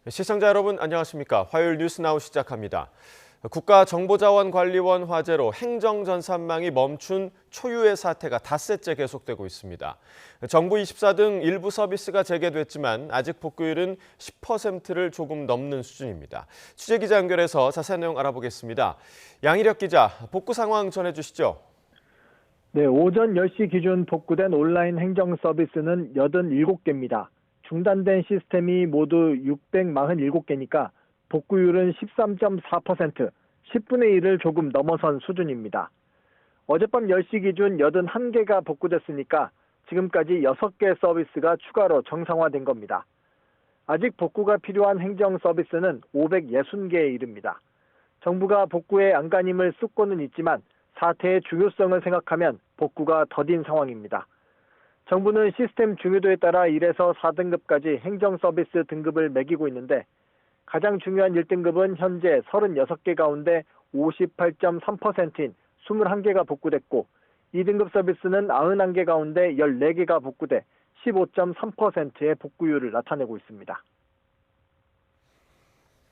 시청자 여러분 안녕하십니까. 화요일 뉴스나우 시작합니다. 국가정보자원관리원 화재로 행정전산망이 멈춘 초유의 사태가 닷새째 계속되고 있습니다. 정부24 등 일부 서비스가 재개됐지만 아직 복구율은 10%를 조금 넘는 수준입니다. 취재기자 연결해서 자세한 내용 알아보겠습니다. 양희력 기자, 복구 상황 전해주시죠. 네, 오전 10시 기준 복구된 온라인 행정 서비스는 87개입니다. 중단된 시스템이 모두 647개니까 복구율은 13.4%, 10분의 1을 조금 넘어선 수준입니다. 어젯밤 10시 기준 81개가 복구됐으니까 지금까지 6개 서비스가 추가로 정상화된 겁니다. 아직 복구가 필요한 행정 서비스는 560개에 이릅니다. 정부가 복구에 안간힘을 쏟고는 있지만 사태의 중요성을 생각하면 복구가 더딘 상황입니다. 정부는 시스템 중요도에 따라 1에서 4등급까지 행정 서비스 등급을 매기고 있는데 가장 중요한 1등급은 현재 36개 가운데 58.3%인 21개가 복구됐고 2등급 서비스는 91개 가운데 14개가 복구돼 15.3%의 복구율을 나타내고 있습니다.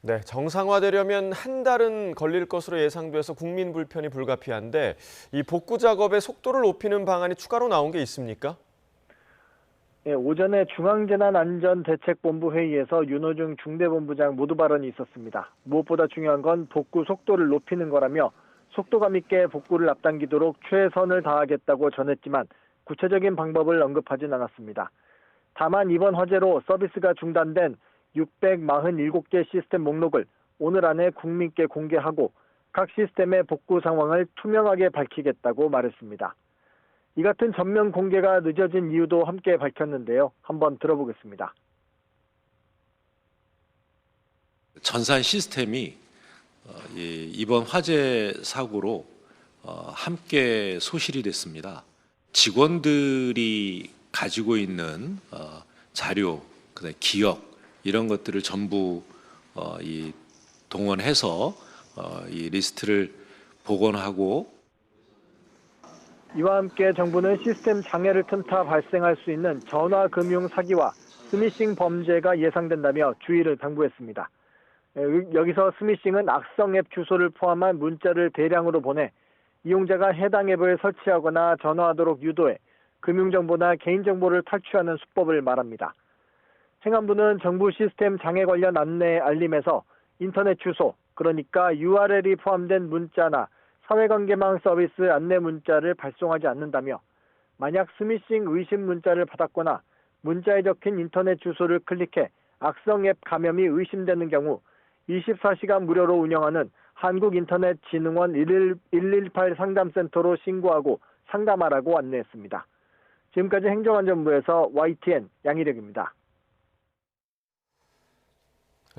네, 정상화되려면 한 달은 걸릴 것으로 예상돼서 국민 불편이 불가피한데 이 복구 작업의 속도를 높이는 방안이 추가로 나온 게 있습니까? 네, 오전에 중앙재난안전대책본부 회의에서 윤호중 중대본부장 모두 발언이 있었습니다. 무엇보다 중요한 건 복구 속도를 높이는 거라며 속도감 있게 복구를 앞당기도록 최선을 다하겠다고 전했지만 구체적인 방법을 언급하진 않았습니다. 다만 이번 화재로 서비스가 중단된 647개 시스템 목록을 오늘 안에 국민께 공개하고 각 시스템의 복구 상황을 투명하게 밝히겠다고 말했습니다. 이 같은 전면 공개가 늦어진 이유도 함께 밝혔는데요. 한번 들어보겠습니다. 전산 시스템이 이번 화재 사고로 함께 소실이 됐습니다. 직원들이 가지고 있는 자료, 그다음에 기억 이런 것들을 전부 동원해서 이 리스트를 복원하고 이와 함께 정부는 시스템 장애를 틈타 발생할 수 있는 전화금융 사기와 스미싱 범죄가 예상된다며 주의를 당부했습니다. 여기서 스미싱은 악성 앱 주소를 포함한 문자를 대량으로 보내 이용자가 해당 앱을 설치하거나 전화하도록 유도해 금융정보나 개인정보를 탈취하는 수법을 말합니다. 행안부는 정부 시스템 장애 관련 안내 알림에서 인터넷 주소, 그러니까 URL이 포함된 문자나 사회관계망 서비스 안내 문자를 발송하지 않는다며 만약 스미싱 의심 문자를 받았거나 문자에 적힌 인터넷 주소를 클릭해 악성 앱 감염이 의심되는 경우 24시간 무료로 운영하는 한국인터넷진흥원 118 상담센터로 신고하고 상담하라고 안내했습니다. 지금까지 행정안전부에서 YTN 양희력입니다.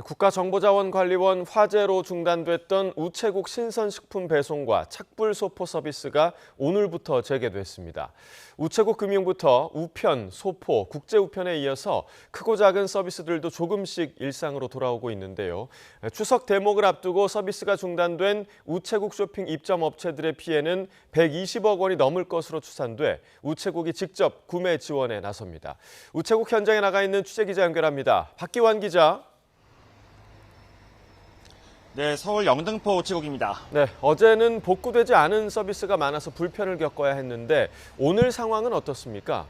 국가정보자원관리원 화재로 중단됐던 우체국 신선식품 배송과 착불소포 서비스가 오늘부터 재개됐습니다. 우체국 금융부터 우편, 소포, 국제우편에 이어서 크고 작은 서비스들도 조금씩 일상으로 돌아오고 있는데요. 추석 대목을 앞두고 서비스가 중단된 우체국 쇼핑 입점 업체들의 피해는 120억 원이 넘을 것으로 추산돼 우체국이 직접 구매 지원에 나섭니다. 우체국 현장에 나가 있는 취재기자 연결합니다. 박기환 기자. 네, 서울 영등포 우체국입니다. 네, 어제는 복구되지 않은 서비스가 많아서 불편을 겪어야 했는데 오늘 상황은 어떻습니까?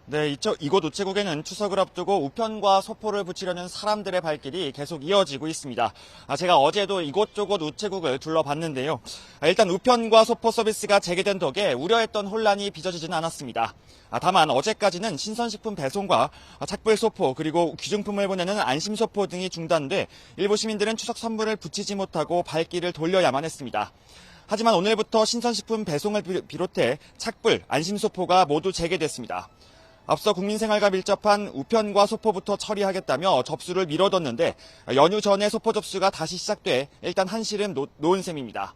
네, 이곳 우체국에는 추석을 앞두고 우편과 소포를 붙이려는 사람들의 발길이 계속 이어지고 있습니다. 제가 어제도 이곳저곳 우체국을 둘러봤는데요. 일단 우편과 소포 서비스가 재개된 덕에 우려했던 혼란이 빚어지지는 않았습니다. 다만 어제까지는 신선식품 배송과 착불소포 그리고 귀중품을 보내는 안심소포 등이 중단돼 일부 시민들은 추석 선물을 붙이지 못하고 발길을 돌려야만 했습니다. 하지만 오늘부터 신선식품 배송을 비롯해 착불, 안심소포가 모두 재개됐습니다. 앞서 국민생활과 밀접한 우편과 소포부터 처리하겠다며 접수를 미뤄뒀는데 연휴 전에 소포 접수가 다시 시작돼 일단 한시름 놓은 셈입니다.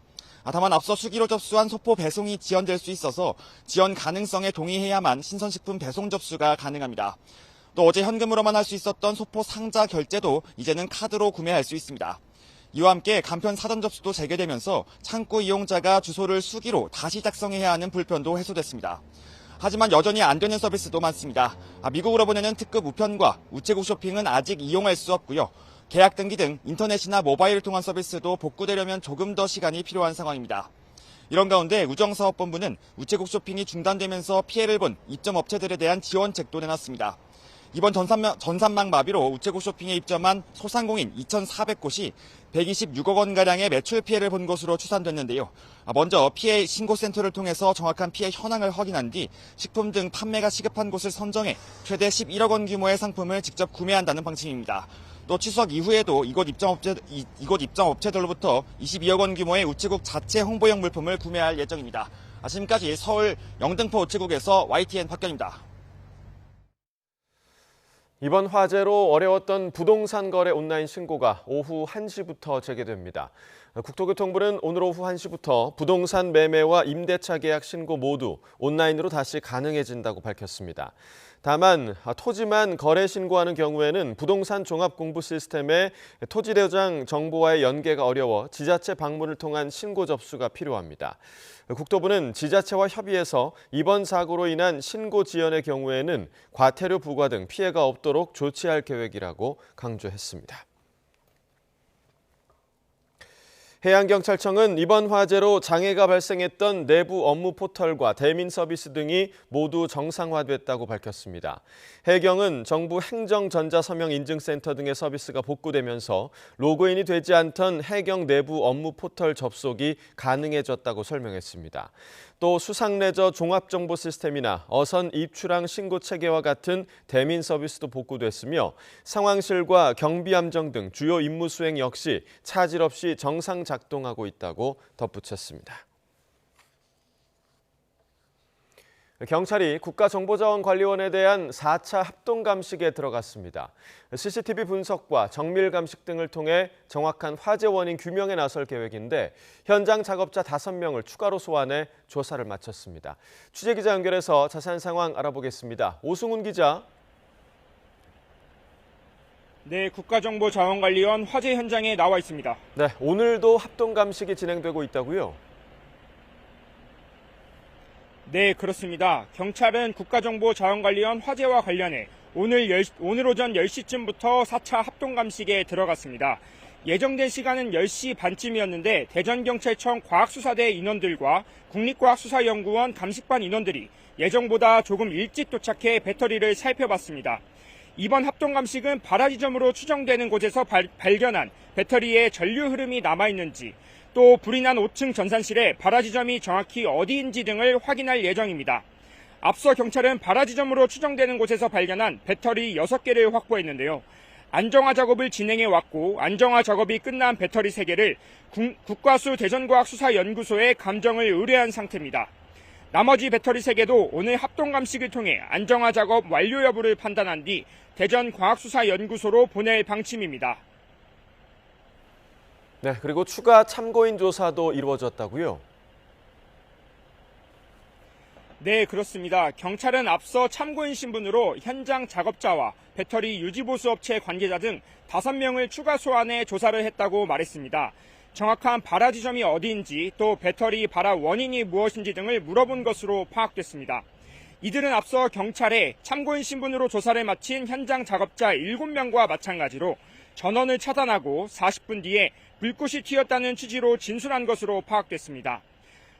다만 앞서 수기로 접수한 소포 배송이 지연될 수 있어서 지연 가능성에 동의해야만 신선식품 배송 접수가 가능합니다. 또 어제 현금으로만 할 수 있었던 소포 상자 결제도 이제는 카드로 구매할 수 있습니다. 이와 함께 간편 사전 접수도 재개되면서 창구 이용자가 주소를 수기로 다시 작성해야 하는 불편도 해소됐습니다. 하지만 여전히 안 되는 서비스도 많습니다. 미국으로 보내는 특급 우편과 우체국 쇼핑은 아직 이용할 수 없고요. 계약 등기 등 인터넷이나 모바일을 통한 서비스도 복구되려면 조금 더 시간이 필요한 상황입니다. 이런 가운데 우정사업본부는 우체국 쇼핑이 중단되면서 피해를 본 입점업체들에 대한 지원책도 내놨습니다. 이번 전산망 마비로 우체국 쇼핑에 입점한 소상공인 2,400곳이 126억 원가량의 매출 피해를 본 것으로 추산됐는데요. 먼저 피해 신고센터를 통해서 정확한 피해 현황을 확인한 뒤 식품 등 판매가 시급한 곳을 선정해 최대 11억 원 규모의 상품을 직접 구매한다는 방침입니다. 또 추석 이후에도 이곳 입점업체들로부터 22억 원 규모의 우체국 자체 홍보용 물품을 구매할 예정입니다. 지금까지 서울 영등포 우체국에서 YTN 박견입니다. 이번 화재로 어려웠던 부동산 거래 온라인 신고가 오후 1시부터 재개됩니다. 국토교통부는 오늘 오후 1시부터 부동산 매매와 임대차 계약 신고 모두 온라인으로 다시 가능해진다고 밝혔습니다. 다만 토지만 거래 신고하는 경우에는 부동산 종합공부 시스템의 토지대장 정보와의 연계가 어려워 지자체 방문을 통한 신고 접수가 필요합니다. 국토부는 지자체와 협의해서 이번 사고로 인한 신고 지연의 경우에는 과태료 부과 등 피해가 없도록 조치할 계획이라고 강조했습니다. 해양경찰청은 이번 화재로 장애가 발생했던 내부 업무 포털과 대민 서비스 등이 모두 정상화됐다고 밝혔습니다. 해경은 정부 행정전자서명인증센터 등의 서비스가 복구되면서 로그인이 되지 않던 해경 내부 업무 포털 접속이 가능해졌다고 설명했습니다. 또 수상레저 종합정보 시스템이나 어선 입출항 신고 체계와 같은 대민 서비스도 복구됐으며 상황실과 경비함정 등 주요 임무 수행 역시 차질 없이 정상 작동하고 있다고 덧붙였습니다. 경찰이 국가정보자원관리원에 대한 4차 합동감식에 들어갔습니다. CCTV 분석과 정밀 감식 등을 통해 정확한 화재 원인 규명에 나설 계획인데 현장 작업자 5명을 추가로 소환해 조사를 마쳤습니다. 취재기자 연결해서 자세한 상황 알아보겠습니다. 오승훈 기자. 네, 국가정보자원관리원 화재 현장에 나와 있습니다. 네, 오늘도 합동감식이 진행되고 있다고요? 네, 그렇습니다. 경찰은 국가정보자원관리원 화재와 관련해 오늘 오전 10시쯤부터 4차 합동감식에 들어갔습니다. 예정된 시간은 10시 반쯤이었는데 대전경찰청 과학수사대 인원들과 국립과학수사연구원 감식반 인원들이 예정보다 조금 일찍 도착해 배터리를 살펴봤습니다. 이번 합동감식은 발화 지점으로 추정되는 곳에서 발견한 배터리에 전류 흐름이 남아있는지, 또 불이 난 5층 전산실에 발화 지점이 정확히 어디인지 등을 확인할 예정입니다. 앞서 경찰은 발화 지점으로 추정되는 곳에서 발견한 배터리 6개를 확보했는데요. 안정화 작업을 진행해 왔고 안정화 작업이 끝난 배터리 3개를 국과수 대전과학수사연구소에 감정을 의뢰한 상태입니다. 나머지 배터리 3개도 오늘 합동감식을 통해 안정화 작업 완료 여부를 판단한 뒤 대전과학수사연구소로 보낼 방침입니다. 네, 그리고 추가 참고인 조사도 이루어졌다고요? 네, 그렇습니다. 경찰은 앞서 참고인 신분으로 현장 작업자와 배터리 유지보수업체 관계자 등 5명을 추가 소환해 조사를 했다고 말했습니다. 정확한 발화 지점이 어디인지 또 배터리 발화 원인이 무엇인지 등을 물어본 것으로 파악됐습니다. 이들은 앞서 경찰에 참고인 신분으로 조사를 마친 현장 작업자 7명과 마찬가지로 전원을 차단하고 40분 뒤에 불꽃이 튀었다는 취지로 진술한 것으로 파악됐습니다.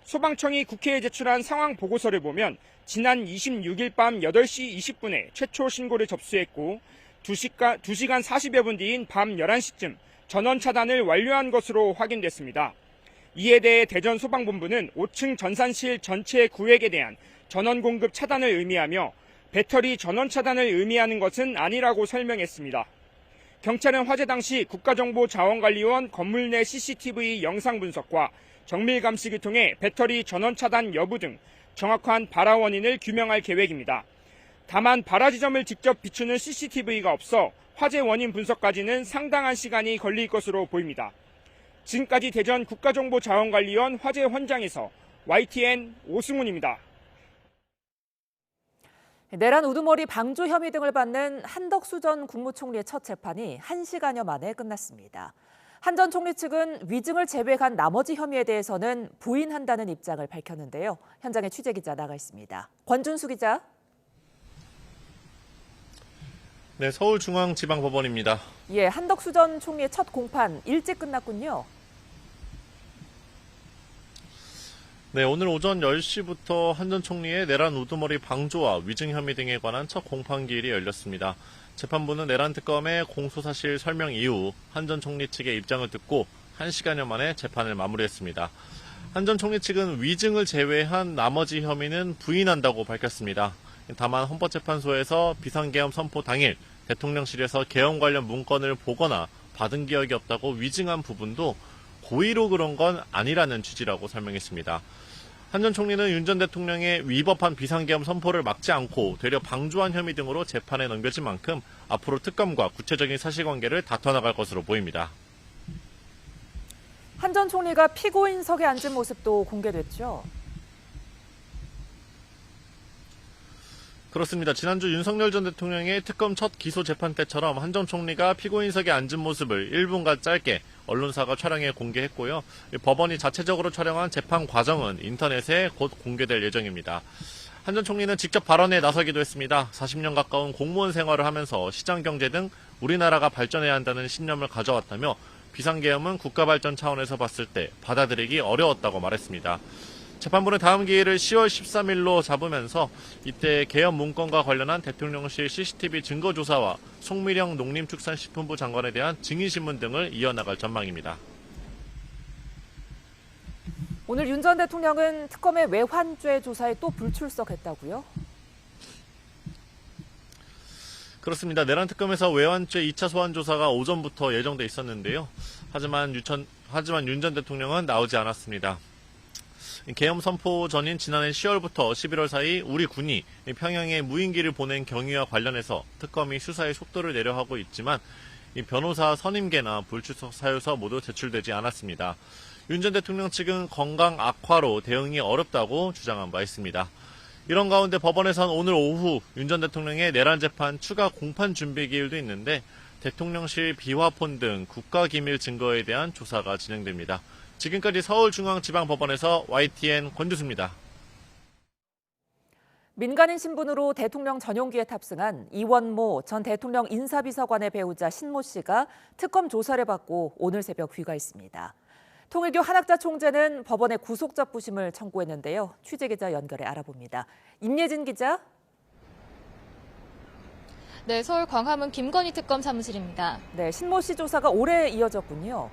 소방청이 국회에 제출한 상황 보고서를 보면 지난 26일 밤 8시 20분에 최초 신고를 접수했고 2시간 40여 분 뒤인 밤 11시쯤 전원 차단을 완료한 것으로 확인됐습니다. 이에 대해 대전소방본부는 5층 전산실 전체 구획에 대한 전원 공급 차단을 의미하며 배터리 전원 차단을 의미하는 것은 아니라고 설명했습니다. 경찰은 화재 당시 국가정보자원관리원 건물 내 CCTV 영상 분석과 정밀 감식을 통해 배터리 전원 차단 여부 등 정확한 발화 원인을 규명할 계획입니다. 다만 발화 지점을 직접 비추는 CCTV가 없어 화재 원인 분석까지는 상당한 시간이 걸릴 것으로 보입니다. 지금까지 대전 국가정보자원관리원 화재 현장에서 YTN 오승훈입니다. 내란 우두머리 방조 혐의 등을 받는 한덕수 전 국무총리의 첫 재판이 1시간여 만에 끝났습니다. 한 전 총리 측은 위증을 제외한 나머지 혐의에 대해서는 부인한다는 입장을 밝혔는데요. 현장에 취재기자 나가 있습니다. 권준수 기자. 네, 서울중앙지방법원입니다. 예, 한덕수 전 총리의 첫 공판 일찍 끝났군요. 네, 오늘 오전 10시부터 한 전 총리의 내란 우두머리 방조와 위증 혐의 등에 관한 첫 공판기일이 열렸습니다. 재판부는 내란 특검의 공소사실 설명 이후 한 전 총리 측의 입장을 듣고 1시간여 만에 재판을 마무리했습니다. 한 전 총리 측은 위증을 제외한 나머지 혐의는 부인한다고 밝혔습니다. 다만 헌법재판소에서 비상계엄 선포 당일 대통령실에서 계엄 관련 문건을 보거나 받은 기억이 없다고 위증한 부분도 고의로 그런 건 아니라는 취지라고 설명했습니다. 한 전 총리는 윤 전 대통령의 위법한 비상계엄 선포를 막지 않고 되려 방조한 혐의 등으로 재판에 넘겨진 만큼 앞으로 특검과 구체적인 사실관계를 다퉈나갈 것으로 보입니다. 한 전 총리가 피고인석에 앉은 모습도 공개됐죠. 그렇습니다. 지난주 윤석열 전 대통령의 특검 첫 기소 재판 때처럼 한 전 총리가 피고인석에 앉은 모습을 1분간 짧게 언론사가 촬영해 공개했고요. 법원이 자체적으로 촬영한 재판 과정은 인터넷에 곧 공개될 예정입니다. 한 전 총리는 직접 발언에 나서기도 했습니다. 40년 가까운 공무원 생활을 하면서 시장 경제 등 우리나라가 발전해야 한다는 신념을 가져왔다며 비상계엄은 국가발전 차원에서 봤을 때 받아들이기 어려웠다고 말했습니다. 재판부는 다음 기일을 10월 13일로 잡으면서 이때 계엄 문건과 관련한 대통령실 CCTV 증거조사와 송미령 농림축산식품부 장관에 대한 증인신문 등을 이어나갈 전망입니다. 오늘 윤 전 대통령은 특검의 외환죄 조사에 또 불출석했다고요? 그렇습니다. 내란 특검에서 외환죄 2차 소환 조사가 오전부터 예정돼 있었는데요. 하지만 윤 전 대통령은 나오지 않았습니다. 계엄 선포 전인 지난해 10월부터 11월 사이 우리 군이 평양에 무인기를 보낸 경위와 관련해서 특검이 수사의 속도를 내려 하고 있지만 변호사 선임계나 불출석 사유서 모두 제출되지 않았습니다. 윤 전 대통령 측은 건강 악화로 대응이 어렵다고 주장한 바 있습니다. 이런 가운데 법원에선 오늘 오후 윤 전 대통령의 내란 재판 추가 공판 준비 기일도 있는데 대통령실 비화폰 등 국가기밀 증거에 대한 조사가 진행됩니다. 지금까지 서울중앙지방법원에서 YTN 권주수입니다. 민간인 신분으로 대통령 전용기에 탑승한 이원모 전 대통령 인사비서관의 배우자 신모 씨가 특검 조사를 받고 오늘 새벽 귀가했습니다. 통일교 한학자 총재는 법원에 구속잡부심을 청구했는데요. 취재기자 연결해 알아봅니다. 임예진 기자. 네, 서울 광화문 김건희 특검 사무실입니다. 네, 신모 씨 조사가 오래 이어졌군요.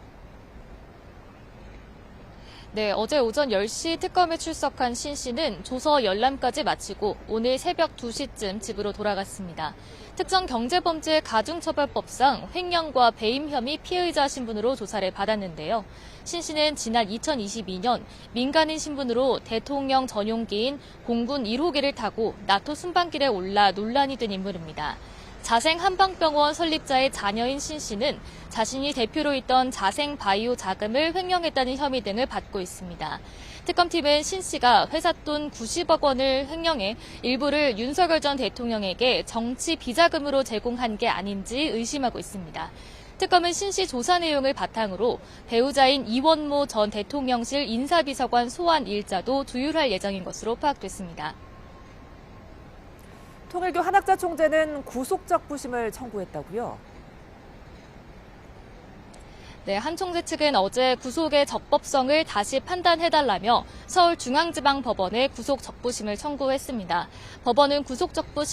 네, 어제 오전 10시 특검에 출석한 신 씨는 조서 열람까지 마치고 오늘 새벽 2시쯤 집으로 돌아갔습니다. 특정경제범죄 가중처벌법상 횡령과 배임 혐의 피해의자 신분으로 조사를 받았는데요. 신 씨는 지난 2022년 민간인 신분으로 대통령 전용기인 공군 1호기를 타고 나토 순방길에 올라 논란이 된 인물입니다. 자생한방병원 설립자의 자녀인 신 씨는 자신이 대표로 있던 자생바이오 자금을 횡령했다는 혐의 등을 받고 있습니다. 특검팀은 신 씨가 회사 돈 90억 원을 횡령해 일부를 윤석열 전 대통령에게 정치 비자금으로 제공한 게 아닌지 의심하고 있습니다. 특검은 신 씨 조사 내용을 바탕으로 배우자인 이원모 전 대통령실 인사비서관 소환 일자도 조율할 예정인 것으로 파악됐습니다. 통일교 한학자 총재는 구속잡부심을 청구했다고요? 네, 한 총재 측은 어제 구속의 적법성을 다시 판단해달라며 서울중앙지방법원에 구속적부심을 청구했습니다. 법원은 구속적부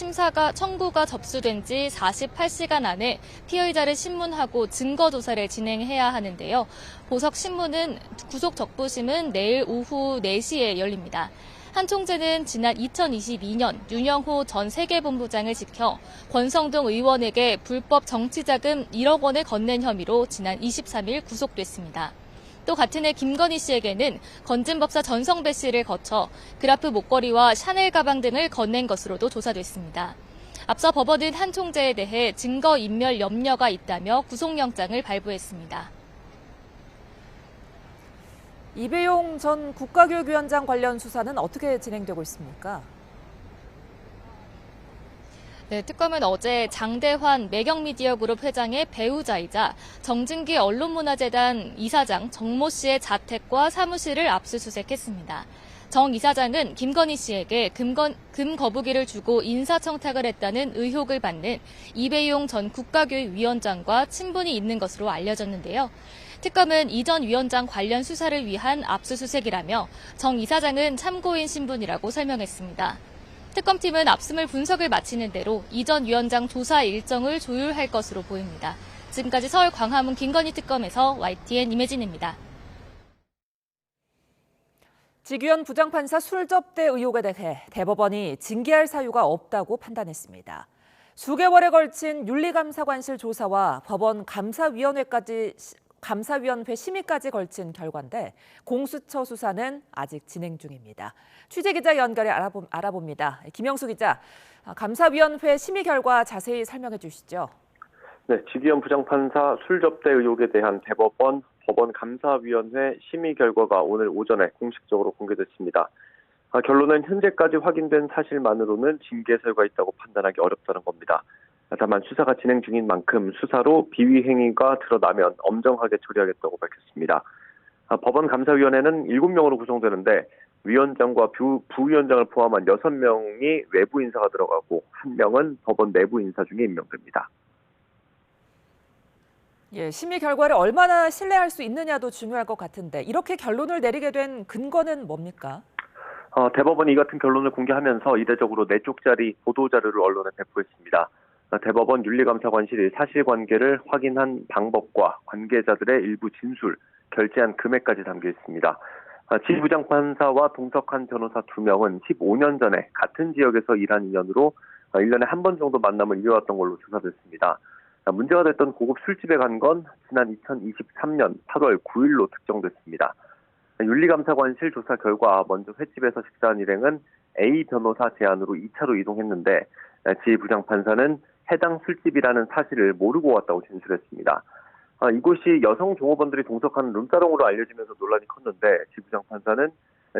청구가 접수된 지 48시간 안에 피의자를 신문하고 증거조사를 진행해야 하는데요. 보석 신문은 구속적부심은 내일 오후 4시에 열립니다. 한 총재는 지난 2022년 윤영호 전 세계본부장을 지켜 권성동 의원에게 불법 정치자금 1억 원을 건넨 혐의로 지난 23일 구속됐습니다. 또 같은 해 김건희 씨에게는 건진법사 전성배 씨를 거쳐 그라프 목걸이와 샤넬 가방 등을 건넨 것으로도 조사됐습니다. 앞서 법원은 한 총재에 대해 증거인멸 염려가 있다며 구속영장을 발부했습니다. 이배용 전 국가교육위원장 관련 수사는 어떻게 진행되고 있습니까? 네, 특검은 어제 장대환 매경미디어그룹 회장의 배우자이자 정진기 언론문화재단 이사장 정모 씨의 자택과 사무실을 압수수색했습니다. 정 이사장은 김건희 씨에게 금 거부기를 주고 인사청탁을 했다는 의혹을 받는 이배용 전 국가교육위원장과 친분이 있는 것으로 알려졌는데요. 특검은 이 전 위원장 관련 수사를 위한 압수수색이라며 정 이사장은 참고인 신분이라고 설명했습니다. 특검팀은 압수물 분석을 마치는 대로 이 전 위원장 조사 일정을 조율할 것으로 보입니다. 지금까지 서울 광화문 김건희 특검에서 YTN 임혜진입니다. 지규현 부장판사 술접대 의혹에 대해 대법원이 징계할 사유가 없다고 판단했습니다. 수개월에 걸친 윤리감사관실 조사와 법원 감사위원회 심의까지 걸친 결과인데 공수처 수사는 아직 진행 중입니다. 취재기자 연결해 알아봅니다. 김영수 기자, 감사위원회 심의 결과 자세히 설명해 주시죠. 네, 지규현 부장판사 술접대 의혹에 대한 대법원 법원 감사위원회 심의 결과가 오늘 오전에 공식적으로 공개됐습니다. 결론은 현재까지 확인된 사실만으로는 징계 사유가 있다고 판단하기 어렵다는 겁니다. 다만 수사가 진행 중인 만큼 수사로 비위 행위가 드러나면 엄정하게 처리하겠다고 밝혔습니다. 법원 감사위원회는 7명으로 구성되는데 위원장과 부위원장을 포함한 6명이 외부 인사가 들어가고 1명은 법원 내부 인사 중에 임명됩니다. 예, 심의 결과를 얼마나 신뢰할 수 있느냐도 중요할 것 같은데 이렇게 결론을 내리게 된 근거는 뭡니까? 대법원이 이 같은 결론을 공개하면서 이례적으로 4쪽짜리 보도자료를 언론에 배포했습니다. 대법원 윤리감사관실이 사실관계를 확인한 방법과 관계자들의 일부 진술, 결제한 금액까지 담겨 있습니다. 지 부장판사와 동석한 변호사 2명은 15년 전에 같은 지역에서 일한 인연으로 1년에 한 번 정도 만남을 이어왔던 걸로 조사됐습니다. 문제가 됐던 고급 술집에 간 건 지난 2023년 8월 9일로 특정됐습니다. 윤리감사관실 조사 결과 먼저 횟집에서 식사한 일행은 A 변호사 제안으로 2차로 이동했는데 지 부장판사는 해당 술집이라는 사실을 모르고 왔다고 진술했습니다. 이곳이 여성 종업원들이 동석하는 룸사롱으로 알려지면서 논란이 컸는데 지 부장판사는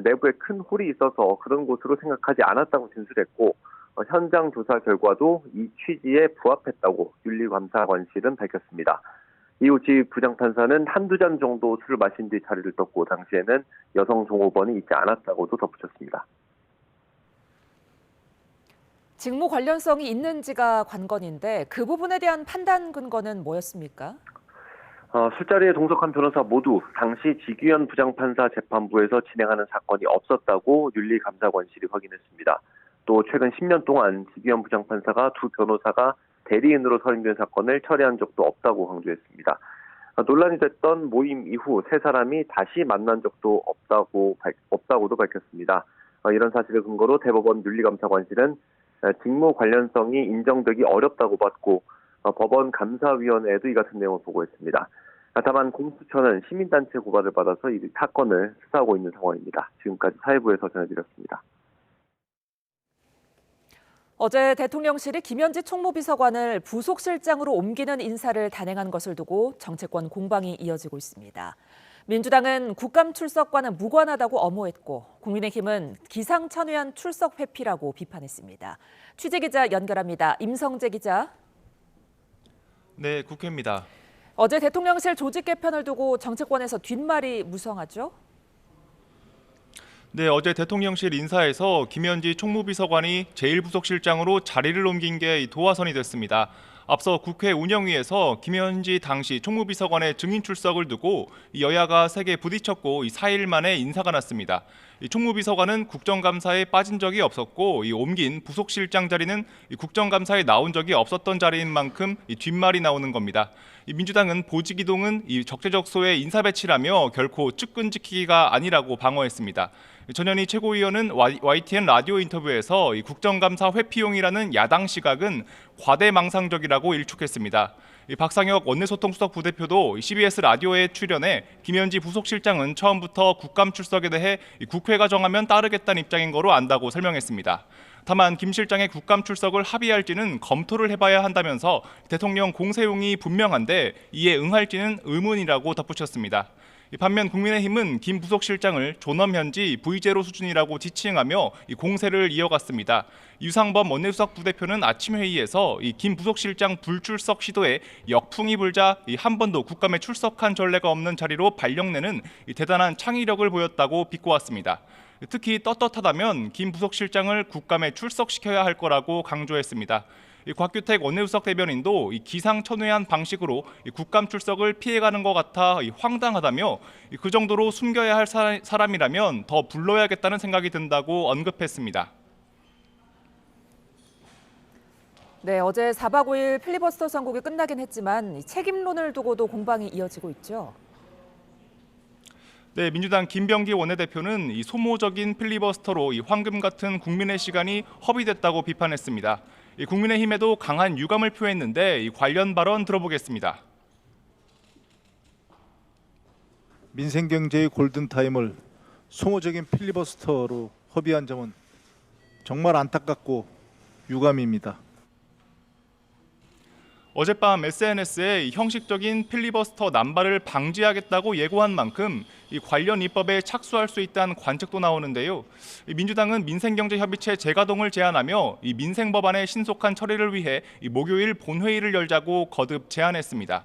내부에 큰 홀이 있어서 그런 곳으로 생각하지 않았다고 진술했고 현장 조사 결과도 이 취지에 부합했다고 윤리감사관실은 밝혔습니다. 이후 지 부장판사는 한두 잔 정도 술을 마신 뒤 자리를 떴고 당시에는 여성 종업원이 있지 않았다고도 덧붙였습니다. 직무 관련성이 있는지가 관건인데 그 부분에 대한 판단 근거는 뭐였습니까? 술자리에 동석한 변호사 모두 당시 지규현 부장판사 재판부에서 진행하는 사건이 없었다고 윤리감사관실이 확인했습니다. 또 최근 10년 동안 지규현 부장판사가 두 변호사가 대리인으로 선임된 사건을 처리한 적도 없다고 강조했습니다. 논란이 됐던 모임 이후 세 사람이 다시 만난 적도 없다고도 밝혔습니다. 이런 사실을 근거로 대법원 윤리감사관실은 직무 관련성이 인정되기 어렵다고 봤고 법원 감사위원회에도 이 같은 내용을 보고했습니다. 다만 공수처는 시민단체 고발을 받아서 이 사건을 수사하고 있는 상황입니다. 지금까지 사회부에서 전해드렸습니다. 어제 대통령실이 김현지 총무비서관을 부속실장으로 옮기는 인사를 단행한 것을 두고 정치권 공방이 이어지고 있습니다. 민주당은 국감 출석과는 무관하다고 엄호했고 국민의힘은 기상천외한 출석 회피라고 비판했습니다. 취재기자 연결합니다. 임성재 기자. 네, 국회입니다. 어제 대통령실 조직 개편을 두고 정치권에서 뒷말이 무성하죠? 네, 어제 대통령실 인사에서 김현지 총무비서관이 제1부속실장으로 자리를 옮긴 게 도화선이 됐습니다. 앞서 국회 운영위에서 김현지 당시 총무비서관의 증인 출석을 두고 여야가 세게 부딪혔고 4일 만에 인사가 났습니다. 총무비서관은 국정감사에 빠진 적이 없었고 옮긴 부속실장 자리는 국정감사에 나온 적이 없었던 자리인 만큼 뒷말이 나오는 겁니다. 민주당은 보직 이동은 적재적소의 인사 배치라며 결코 측근 지키기가 아니라고 방어했습니다. 전현희 최고위원은 YTN 라디오 인터뷰에서 국정감사 회피용이라는 야당 시각은 과대망상적이라고 일축했습니다. 박상혁 원내소통수석 부대표도 CBS 라디오에 출연해 김현지 부속실장은 처음부터 국감 출석에 대해 국회가 정하면 따르겠다는 입장인 거로 안다고 설명했습니다. 다만 김 실장의 국감 출석을 합의할지는 검토를 해봐야 한다면서 대통령 공세용이 분명한데 이에 응할지는 의문이라고 덧붙였습니다. 반면 국민의힘은 김 부속실장을 존엄 현지 V제로 수준이라고 지칭하며 공세를 이어갔습니다. 유상범 원내수석 부대표는 아침 회의에서 김 부속실장 불출석 시도에 역풍이 불자 한 번도 국감에 출석한 전례가 없는 자리로 발령내는 대단한 창의력을 보였다고 비꼬았습니다. 특히 떳떳하다면 김 부속실장을 국감에 출석시켜야 할 거라고 강조했습니다. 곽규택 원내수석 대변인도 기상천외한 방식으로 국감 출석을 피해가는 것 같아 황당하다며 그 정도로 숨겨야 할 사람이라면 더 불러야겠다는 생각이 든다고 언급했습니다. 네, 어제 4박 5일 필리버스터 선곡이 끝나긴 했지만 책임론을 두고도 공방이 이어지고 있죠. 네, 민주당 김병기 원내대표는 소모적인 필리버스터로 황금 같은 국민의 시간이 허비됐다고 비판했습니다. 국민의힘에도 강한 유감을 표했는데 관련 발언 들어보겠습니다. 민생경제의 골든타임을 소모적인 필리버스터로 허비한 점은 정말 안타깝고 유감입니다. 어젯밤 SNS에 형식적인 필리버스터 남발을 방지하겠다고 예고한 만큼 관련 입법에 착수할 수 있다는 관측도 나오는데요. 민주당은 민생경제협의체 재가동을 제안하며 민생 법안의 신속한 처리를 위해 목요일 본회의를 열자고 거듭 제안했습니다.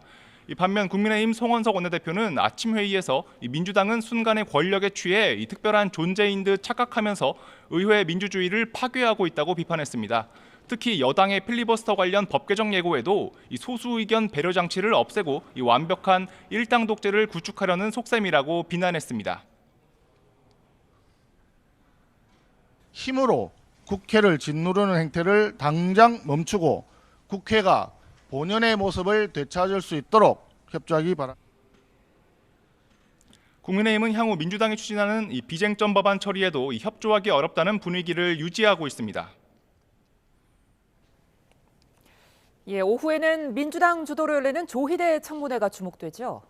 반면 국민의힘 송원석 원내대표는 아침 회의에서 민주당은 순간의 권력에 취해 특별한 존재인 듯 착각하면서 의회 민주주의를 파괴하고 있다고 비판했습니다. 특히 여당의 필리버스터 관련 법 개정 예고에도 소수 의견 배려 장치를 없애고 완벽한 일당 독재를 구축하려는 속셈이라고 비난했습니다. 힘으로 국회를 짓누르는 행태를 당장 멈추고 국회가 본연의 모습을 되찾을 수 있도록 협조하기 바랍니다. 국민의힘은 향후 민주당이 추진하는 비쟁점 법안 처리에도 협조하기 어렵다는 분위기를 유지하고 있습니다. 예, 오후에는 민주당 주도로 열리는 조희대 청문회가 주목되죠.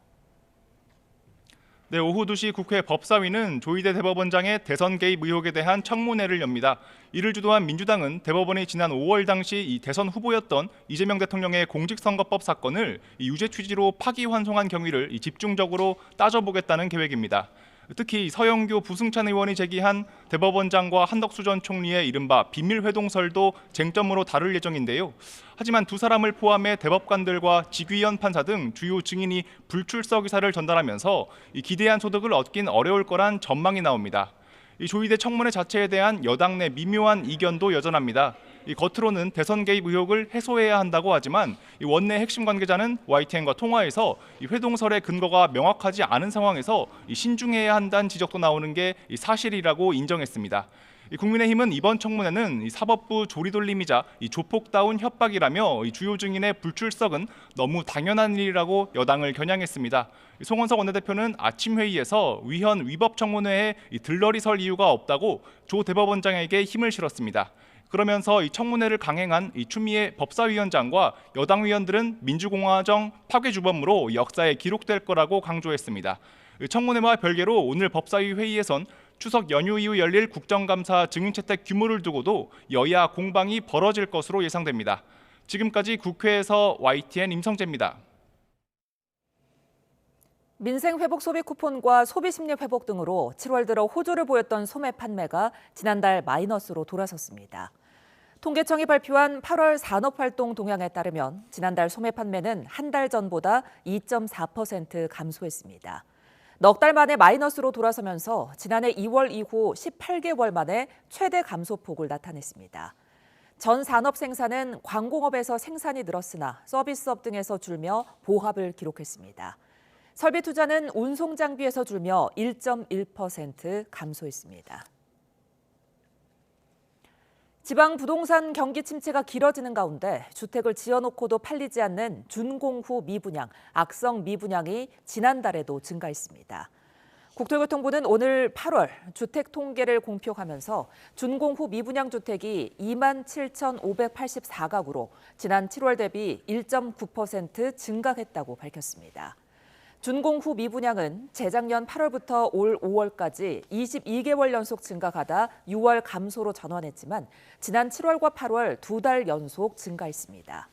네, 오후 2시 국회 법사위는 조희대 대법원장의 대선 개입 의혹에 대한 청문회를 엽니다. 이를 주도한 민주당은 대법원이 지난 5월 당시 대선 후보였던 이재명 대통령의 공직선거법 사건을 유죄 취지로 파기환송한 경위를 집중적으로 따져보겠다는 계획입니다. 특히 서영교 부승찬 의원이 제기한 대법원장과 한덕수 전 총리의 이른바 비밀회동설도 쟁점으로 다룰 예정인데요. 하지만 두 사람을 포함해 대법관들과 직위원 판사 등 주요 증인이 불출석 의사를 전달하면서 기대한 소득을 얻긴 어려울 거란 전망이 나옵니다. 이 조희대 청문회 자체에 대한 여당 내 미묘한 이견도 여전합니다. 겉으로는 대선 개입 의혹을 해소해야 한다고 하지만 원내 핵심 관계자는 YTN과 통화에서 회동설의 근거가 명확하지 않은 상황에서 신중해야 한다는 지적도 나오는 게 사실이라고 인정했습니다. 국민의힘은 이번 청문회는 사법부 조리돌림이자 조폭다운 협박이라며 주요 증인의 불출석은 너무 당연한 일이라고 여당을 겨냥했습니다. 송원석 원내대표는 아침 회의에서 위헌 위법 청문회에 들러리 설 이유가 없다고 조 대법원장에게 힘을 실었습니다. 그러면서 이 청문회를 강행한 추미애 법사위원장과 여당 위원들은 민주공화정 파괴 주범으로 역사에 기록될 거라고 강조했습니다. 청문회와 별개로 오늘 법사위 회의에선 추석 연휴 이후 열릴 국정감사 증인채택 규모를 두고도 여야 공방이 벌어질 것으로 예상됩니다. 지금까지 국회에서 YTN 임성재입니다. 민생회복 소비 쿠폰과 소비심리 회복 등으로 7월 들어 호조를 보였던 소매 판매가 지난달 마이너스로 돌아섰습니다. 통계청이 발표한 8월 산업활동 동향에 따르면 지난달 소매 판매는 한 달 전보다 2.4% 감소했습니다. 넉 달 만에 마이너스로 돌아서면서 지난해 2월 이후 18개월 만에 최대 감소폭을 나타냈습니다. 전 산업 생산은 광공업에서 생산이 늘었으나 서비스업 등에서 줄며 보합을 기록했습니다. 설비 투자는 운송 장비에서 줄며 1.1% 감소했습니다. 지방 부동산 경기 침체가 길어지는 가운데 주택을 지어놓고도 팔리지 않는 준공후 미분양, 악성 미분양이 지난달에도 증가했습니다. 국토교통부는 오늘 8월 주택 통계를 공표하면서 준공후 미분양 주택이 27,584가구로 지난 7월 대비 1.9% 증가했다고 밝혔습니다. 준공후 미분양은 재작년 8월부터 올 5월까지 22개월 연속 증가하다 6월 감소로 전환했지만 지난 7월과 8월 2달 연속 증가했습니다.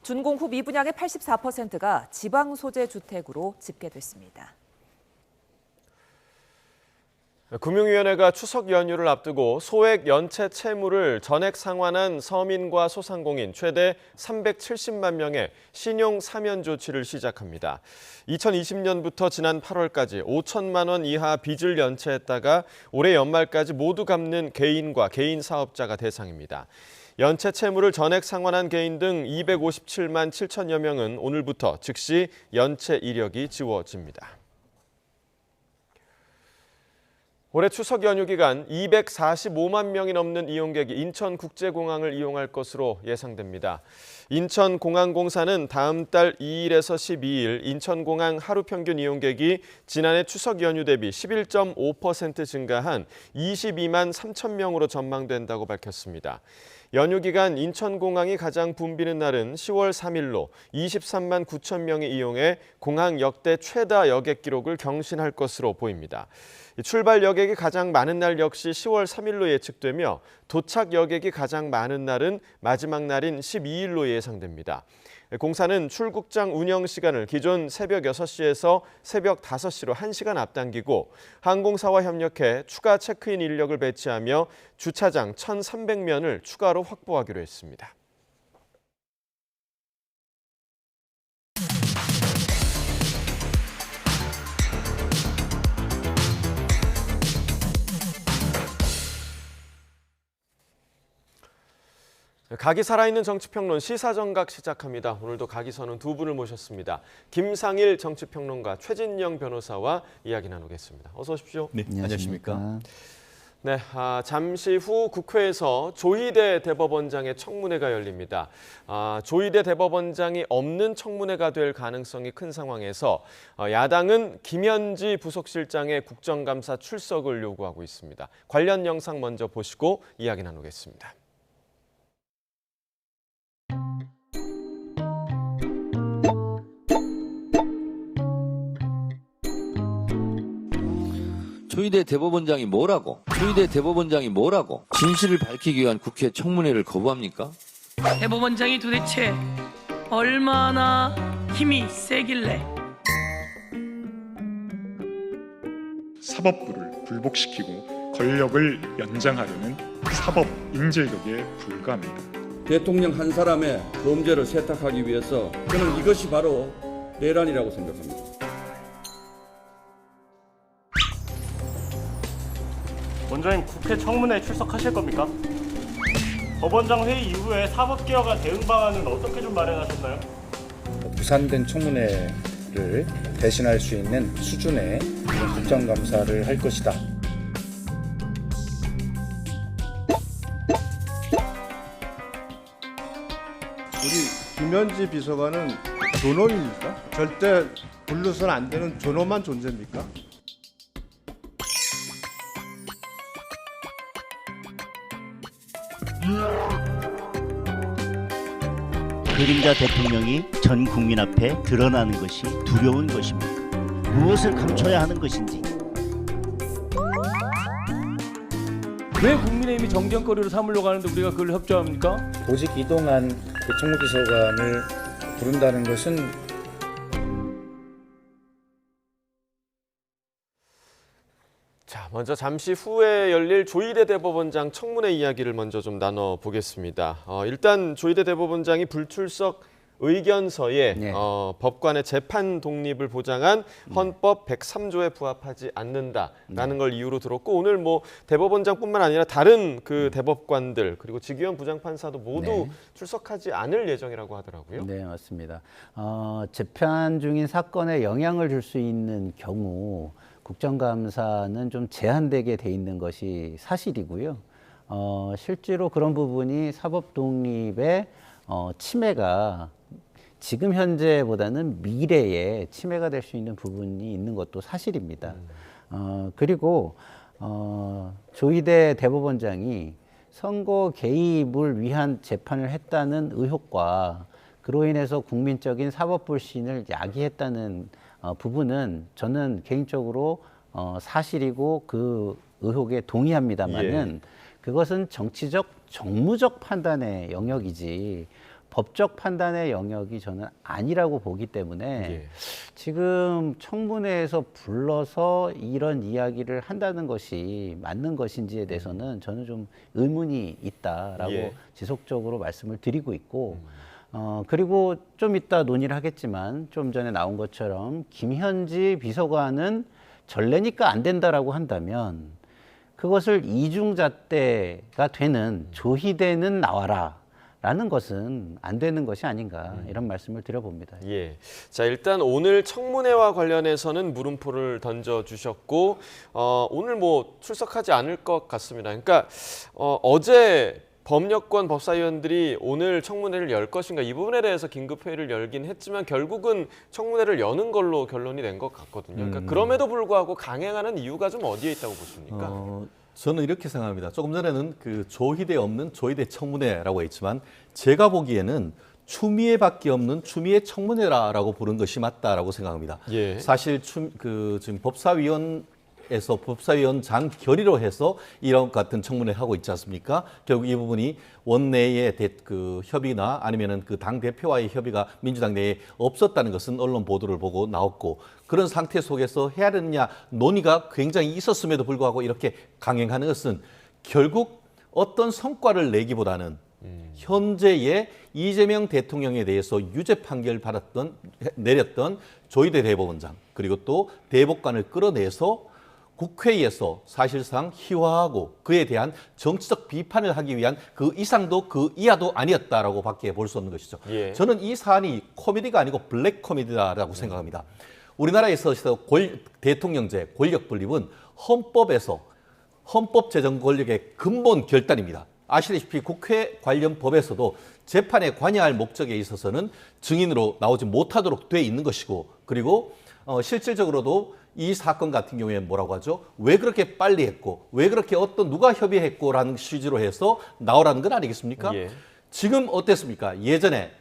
준공후 미분양의 84%가 지방 소재 주택으로 집계됐습니다. 금융위원회가 추석 연휴를 앞두고 소액 연체 채무를 전액 상환한 서민과 소상공인 최대 370만 명의 신용 사면 조치를 시작합니다. 2020년부터 지난 8월까지 5천만 원 이하 빚을 연체했다가 올해 연말까지 모두 갚는 개인과 개인 사업자가 대상입니다. 연체 채무를 전액 상환한 개인 등 257만 7천여 명은 오늘부터 즉시 연체 이력이 지워집니다. 올해 추석 연휴 기간 245만 명이 넘는 이용객이 인천국제공항을 이용할 것으로 예상됩니다. 인천공항공사는 다음 달 2일에서 12일 인천공항 하루 평균 이용객이 지난해 추석 연휴 대비 11.5% 증가한 22만 3천 명으로 전망된다고 밝혔습니다. 연휴 기간 인천공항이 가장 붐비는 날은 10월 3일로 23만 9천 명이 이용해 공항 역대 최다 여객 기록을 경신할 것으로 보입니다. 출발 여객이 가장 많은 날 역시 10월 3일로 예측되며 도착 여객이 가장 많은 날은 마지막 날인 12일로 예상됩니다. 공사는 출국장 운영 시간을 기존 새벽 6시에서 새벽 5시로 1시간 앞당기고 항공사와 협력해 추가 체크인 인력을 배치하며 주차장 1,300면을 추가로 확보하기로 했습니다. 각이 살아있는 정치평론 시사정각 시작합니다. 오늘도 각이서는 두 분을 모셨습니다. 김상일 정치평론가, 최진영 변호사와 이야기 나누겠습니다. 어서 오십시오. 네, 안녕하십니까. 네, 잠시 후 국회에서 조희대 대법원장의 청문회가 열립니다. 조희대 대법원장이 없는 청문회가 될 가능성이 큰 상황에서 야당은 김현지 부속실장의 국정감사 출석을 요구하고 있습니다. 관련 영상 먼저 보시고 이야기 나누겠습니다. 조희대 대법원장이 뭐라고? 진실을 밝히기 위한 국회 청문회를 거부합니까? 대법원장이 도대체 얼마나 힘이 세길래? 사법부를 굴복시키고 권력을 연장하려는 사법 인질극에 불과합니다. 대통령 한 사람의 범죄를 세탁하기 위해서 저는 이것이 바로 내란이라고 생각합니다. 원장님, 국회 청문회에 출석하실 겁니까? 법원장 회의 이후에 사법개혁안 대응 방안은 어떻게 좀 마련하셨나요? 무산된 청문회를 대신할 수 있는 수준의 국정감사를 할 것이다. 우리 김현지 비서관은 존엄입니까? 절대 불러서는 안 되는 존엄한 존재입니까? 그림자 대통령이 전 국민 앞에 드러나는 것이 두려운 것입니다. 무엇을 감춰야 하는 것인지. 왜 국민의힘이 정쟁거리로 삼으려고 하는데 우리가 그걸 협조합니까? 보직 이동한 그 총무비서관을 부른다는 것은 자, 먼저 잠시 후에 열릴 조희대 대법원장 청문회 이야기를 먼저 좀 나눠보겠습니다. 일단 조희대 대법원장이 불출석 의견서에 법관의 재판 독립을 보장한 헌법 103조에 부합하지 않는다라는 걸 이유로 들었고, 오늘 뭐 대법원장뿐만 아니라 다른 그 대법관들 그리고 직위원 부장판사도 모두 출석하지 않을 예정이라고 하더라고요. 네, 맞습니다. 재판 중인 사건에 영향을 줄 수 있는 경우 국정감사는 좀 제한되게 돼 있는 것이 사실이고요. 실제로 그런 부분이 사법 독립의 침해가 지금 현재보다는 미래에 침해가 될 수 있는 부분이 있는 것도 사실입니다. 그리고 조희대 대법원장이 선거 개입을 위한 재판을 했다는 의혹과 그로 인해서 국민적인 사법 불신을 야기했다는 부분은 저는 개인적으로 사실이고 그 의혹에 동의합니다만은 그것은 정치적 정무적 판단의 영역이지 법적 판단의 영역이 저는 아니라고 보기 때문에 지금 청문회에서 불러서 이런 이야기를 한다는 것이 맞는 것인지에 대해서는 저는 좀 의문이 있다라고 지속적으로 말씀을 드리고 있고 그리고 좀 이따 논의를 하겠지만 좀 전에 나온 것처럼 김현지 비서관은 전례니까 안 된다라고 한다면 그것을 이중잣대가 되는 조희대는 나와라 라는 것은 안 되는 것이 아닌가 이런 말씀을 드려봅니다. 예. 자, 일단 오늘 청문회와 관련해서는 물음표를 던져주셨고 오늘 뭐 출석하지 않을 것 같습니다. 그러니까 어제 법여권 법사위원들이 오늘 청문회를 열 것인가 이 부분에 대해서 긴급회의를 열긴 했지만 결국은 청문회를 여는 걸로 결론이 낸 것 같거든요. 그러니까 그럼에도 불구하고 강행하는 이유가 좀 어디에 있다고 보십니까? 저는 이렇게 생각합니다. 조금 전에는 그 조희대 없는 조희대 청문회라고 했지만 제가 보기에는 추미애밖에 없는 추미애 청문회라고 부른 것이 맞다라고 생각합니다. 사실 지금 법사위원에서 법사위원장 결의로 해서 이런 같은 청문회 하고 있지 않습니까? 결국 이 부분이 원내의 그 협의나 아니면은 그 당 대표와의 협의가 민주당 내에 없었다는 것은 언론 보도를 보고 나왔고 그런 상태 속에서 해야 되느냐 논의가 굉장히 있었음에도 불구하고 이렇게 강행하는 것은 결국 어떤 성과를 내기보다는 현재의 이재명 대통령에 대해서 유죄 판결 내렸던 조희대 대법원장 그리고 또 대법관을 끌어내서 국회에서 사실상 희화하고 그에 대한 정치적 비판을 하기 위한 그 이상도 그 이하도 아니었다라고 밖에 볼 수 없는 것이죠. 저는 이 사안이 코미디가 아니고 블랙 코미디다라고 생각합니다. 우리나라에서 대통령제 권력 분립은 헌법에서 헌법 제정 권력의 근본 결단입니다. 아시다시피 국회 관련 법에서도 재판에 관여할 목적에 있어서는 증인으로 나오지 못하도록 돼 있는 것이고 그리고 실질적으로도 이 사건 같은 경우에 뭐라고 하죠? 왜 그렇게 빨리 했고 왜 그렇게 누가 협의했고라는 취지로 해서 나오라는 건 아니겠습니까? 지금 어땠습니까? 예전에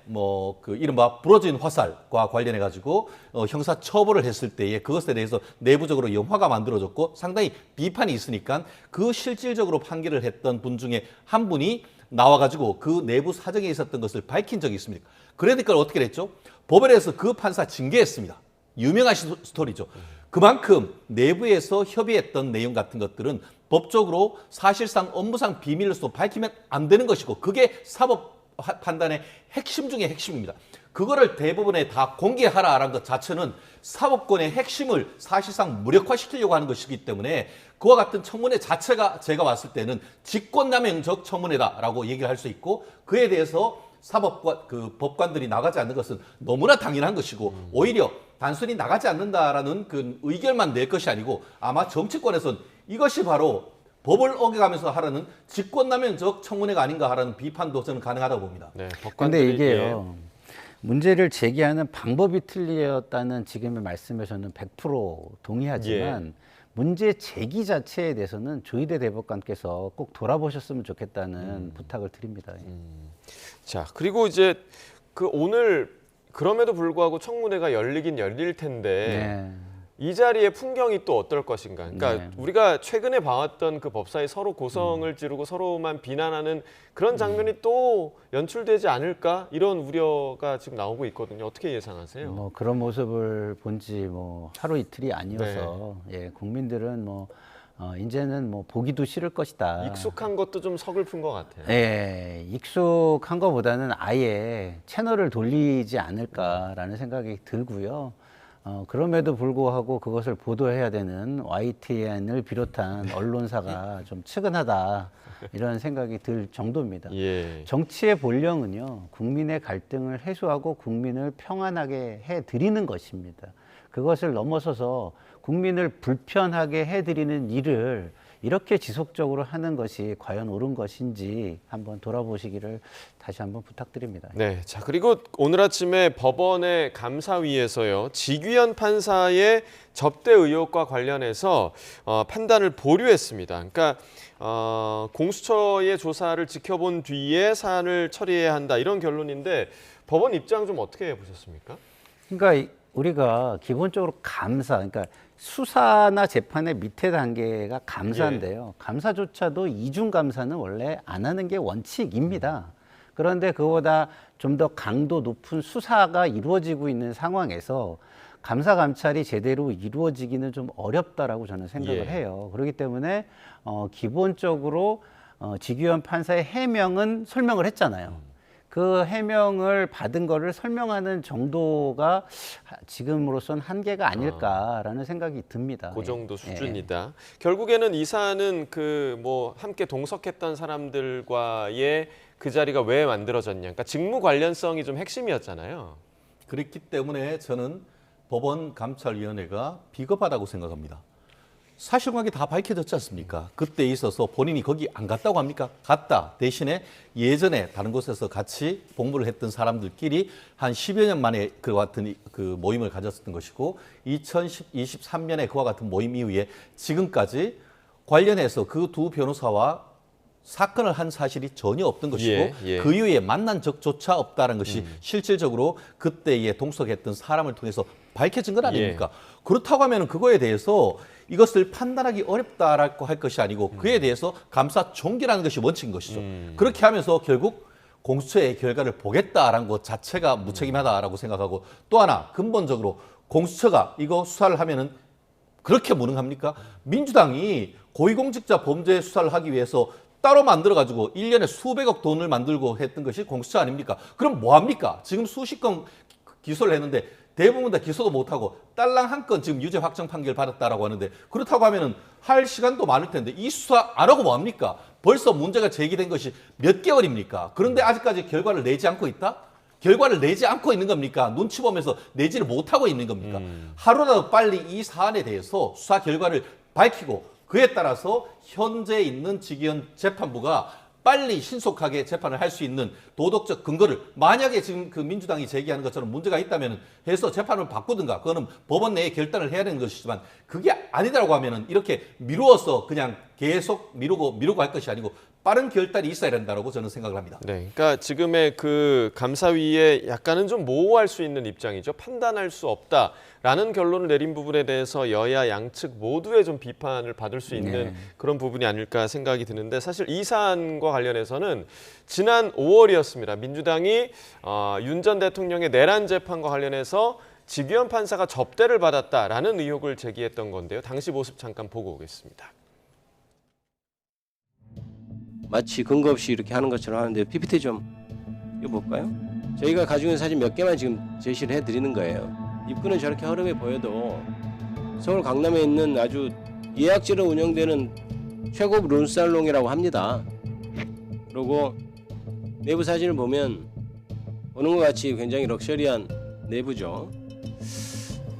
그 이른바 부러진 화살과 관련해 가지고 형사 처벌을 했을 때에 그것에 대해서 내부적으로 영화가 만들어졌고 상당히 비판이 있으니까 그 실질적으로 판결을 했던 분 중에 한 분이 나와가지고 그 내부 사정에 있었던 것을 밝힌 적이 있습니다. 그러니까 어떻게 됐죠? 법원에서 그 판사 징계했습니다. 유명한 스토리죠. 그만큼 내부에서 협의했던 내용 같은 것들은 법적으로 사실상 업무상 비밀로서 밝히면 안 되는 것이고 그게 사법 판단의 핵심 중에 핵심입니다. 그거를 대법원에 다 공개하라라는 것 자체는 사법권의 핵심을 사실상 무력화시키려고 하는 것이기 때문에 그와 같은 청문회 자체가 제가 봤을 때는 직권남용적 청문회다라고 얘기를 할 수 있고 그에 대해서 법관들이 나가지 않는 것은 너무나 당연한 것이고 오히려 단순히 나가지 않는다라는 그 의결만 낼 것이 아니고 아마 정치권에서는 이것이 바로 법을 어겨가면서 하라는 직권남용적 청문회가 아닌가 하라는 비판도 저는 가능하다고 봅니다. 그런데 이게요. 문제를 제기하는 방법이 틀렸다는 지금의 말씀에 저는 100% 동의하지만 문제 제기 자체에 대해서는 조희대 대법관께서 꼭 돌아보셨으면 좋겠다는 부탁을 드립니다. 자, 그리고 이제 오늘 그럼에도 불구하고 청문회가 열리긴 열릴 텐데 이 자리의 풍경이 또 어떨 것인가. 그러니까 우리가 최근에 봐왔던 그 법사위 서로 고성을 지르고 서로만 비난하는 그런 장면이 또 연출되지 않을까 이런 우려가 지금 나오고 있거든요. 어떻게 예상하세요? 그런 모습을 본 지 하루 이틀이 아니어서 국민들은 이제는 보기도 싫을 것이다. 익숙한 것도 좀 서글픈 것 같아요. 익숙한 것보다는 아예 채널을 돌리지 않을까라는 생각이 들고요. 그럼에도 불구하고 그것을 보도해야 되는 YTN을 비롯한 언론사가 좀 측은하다 이런 생각이 들 정도입니다. 정치의 본령은요, 국민의 갈등을 해소하고 국민을 평안하게 해드리는 것입니다. 그것을 넘어서서 국민을 불편하게 해드리는 일을 이렇게 지속적으로 하는 것이 과연 옳은 것인지 한번 돌아보시기를 다시 한번 부탁드립니다. 네, 자 그리고 오늘 아침에 법원의 감사위에서요 지규현 판사의 접대 의혹과 관련해서 판단을 보류했습니다. 그러니까 공수처의 조사를 지켜본 뒤에 사안을 처리해야 한다 이런 결론인데 법원 입장 좀 어떻게 보셨습니까? 그러니까 우리가 기본적으로 그러니까 수사나 재판의 밑에 단계가 감사인데요. 감사조차도 이중 감사는 원래 안 하는 게 원칙입니다. 그런데 그보다 좀 더 강도 높은 수사가 이루어지고 있는 상황에서 감사 감찰이 제대로 이루어지기는 좀 어렵다라고 저는 생각을 해요. 그렇기 때문에 기본적으로 지규현 판사의 해명은 설명을 했잖아요. 그 해명을 받은 거를 설명하는 정도가 지금으로선 한계가 아닐까라는 생각이 듭니다. 그 정도 수준이다. 결국에는 이 사안은 함께 동석했던 사람들과의 그 자리가 왜 만들어졌냐. 그러니까 직무 관련성이 좀 핵심이었잖아요. 그렇기 때문에 저는 법원 감찰위원회가 비겁하다고 생각합니다. 사실관계 다 밝혀졌지 않습니까? 그때 있어서 본인이 거기 안 갔다고 합니까? 갔다. 대신에 예전에 다른 곳에서 같이 복무를 했던 사람들끼리 한 10여 년 만에 그와 같은 그 모임을 가졌었던 것이고 2023년에 그와 같은 모임 이후에 지금까지 관련해서 그 두 변호사와 사건을 한 사실이 전혀 없던 것이고 그 이후에 만난 적조차 없다는 것이 실질적으로 그때에 동석했던 사람을 통해서 밝혀진 건 아닙니까? 그렇다고 하면 그거에 대해서 이것을 판단하기 어렵다라고 할 것이 아니고 그에 대해서 감사 종결하는 것이 원칙인 것이죠. 그렇게 하면서 결국 공수처의 결과를 보겠다라는 것 자체가 무책임하다라고 생각하고 또 하나 근본적으로 공수처가 이거 수사를 하면은 그렇게 무능합니까? 민주당이 고위공직자 범죄 수사를 하기 위해서 따로 만들어가지고 1년에 수백억 돈을 만들고 했던 것이 공수처 아닙니까? 그럼 뭐합니까? 지금 수십 건 기소를 했는데 대부분 다 기소도 못하고 딸랑 한 건 지금 유죄 확정 판결 받았다라고 하는데 그렇다고 하면은 할 시간도 많을 텐데 이 수사 안 하고 뭐합니까? 벌써 문제가 제기된 것이 몇 개월입니까? 그런데 아직까지 결과를 내지 않고 있다? 결과를 내지 않고 있는 겁니까? 눈치 보면서 내지를 못하고 있는 겁니까? 하루라도 빨리 이 사안에 대해서 수사 결과를 밝히고 그에 따라서 현재 있는 지기현 재판부가 빨리 신속하게 재판을 할 수 있는 도덕적 근거를 만약에 지금 그 민주당이 제기하는 것처럼 문제가 있다면 해서 재판을 바꾸든가 그거는 법원 내에 결단을 해야 되는 것이지만 그게 아니다라고 하면은 이렇게 미루어서 그냥 계속 미루고 할 것이 아니고 빠른 결단이 있어야 된다고 저는 생각을 합니다. 네, 그러니까 지금의 그 감사위에 약간은 좀 모호할 수 있는 입장이죠. 판단할 수 없다라는 결론을 내린 부분에 대해서 여야 양측 모두의 좀 비판을 받을 수 있는 그런 부분이 아닐까 생각이 드는데 사실 이 사안과 관련해서는 지난 5월이었습니다. 민주당이 윤 전 대통령의 내란 재판과 관련해서 지규현 판사가 접대를 받았다라는 의혹을 제기했던 건데요. 당시 모습 잠깐 보고 오겠습니다. 마치 근거 없이 이렇게 하는 것처럼 하는데 PPT 좀 볼까요? 저희가 가지고 있는 사진 몇 개만 지금 제시를 해드리는 거예요. 입구는 저렇게 허름해 보여도 서울 강남에 있는 아주 예약제로 운영되는 최고급 룸살롱이라고 합니다. 그리고 내부 사진을 보면 보는 것 같이 굉장히 럭셔리한 내부죠.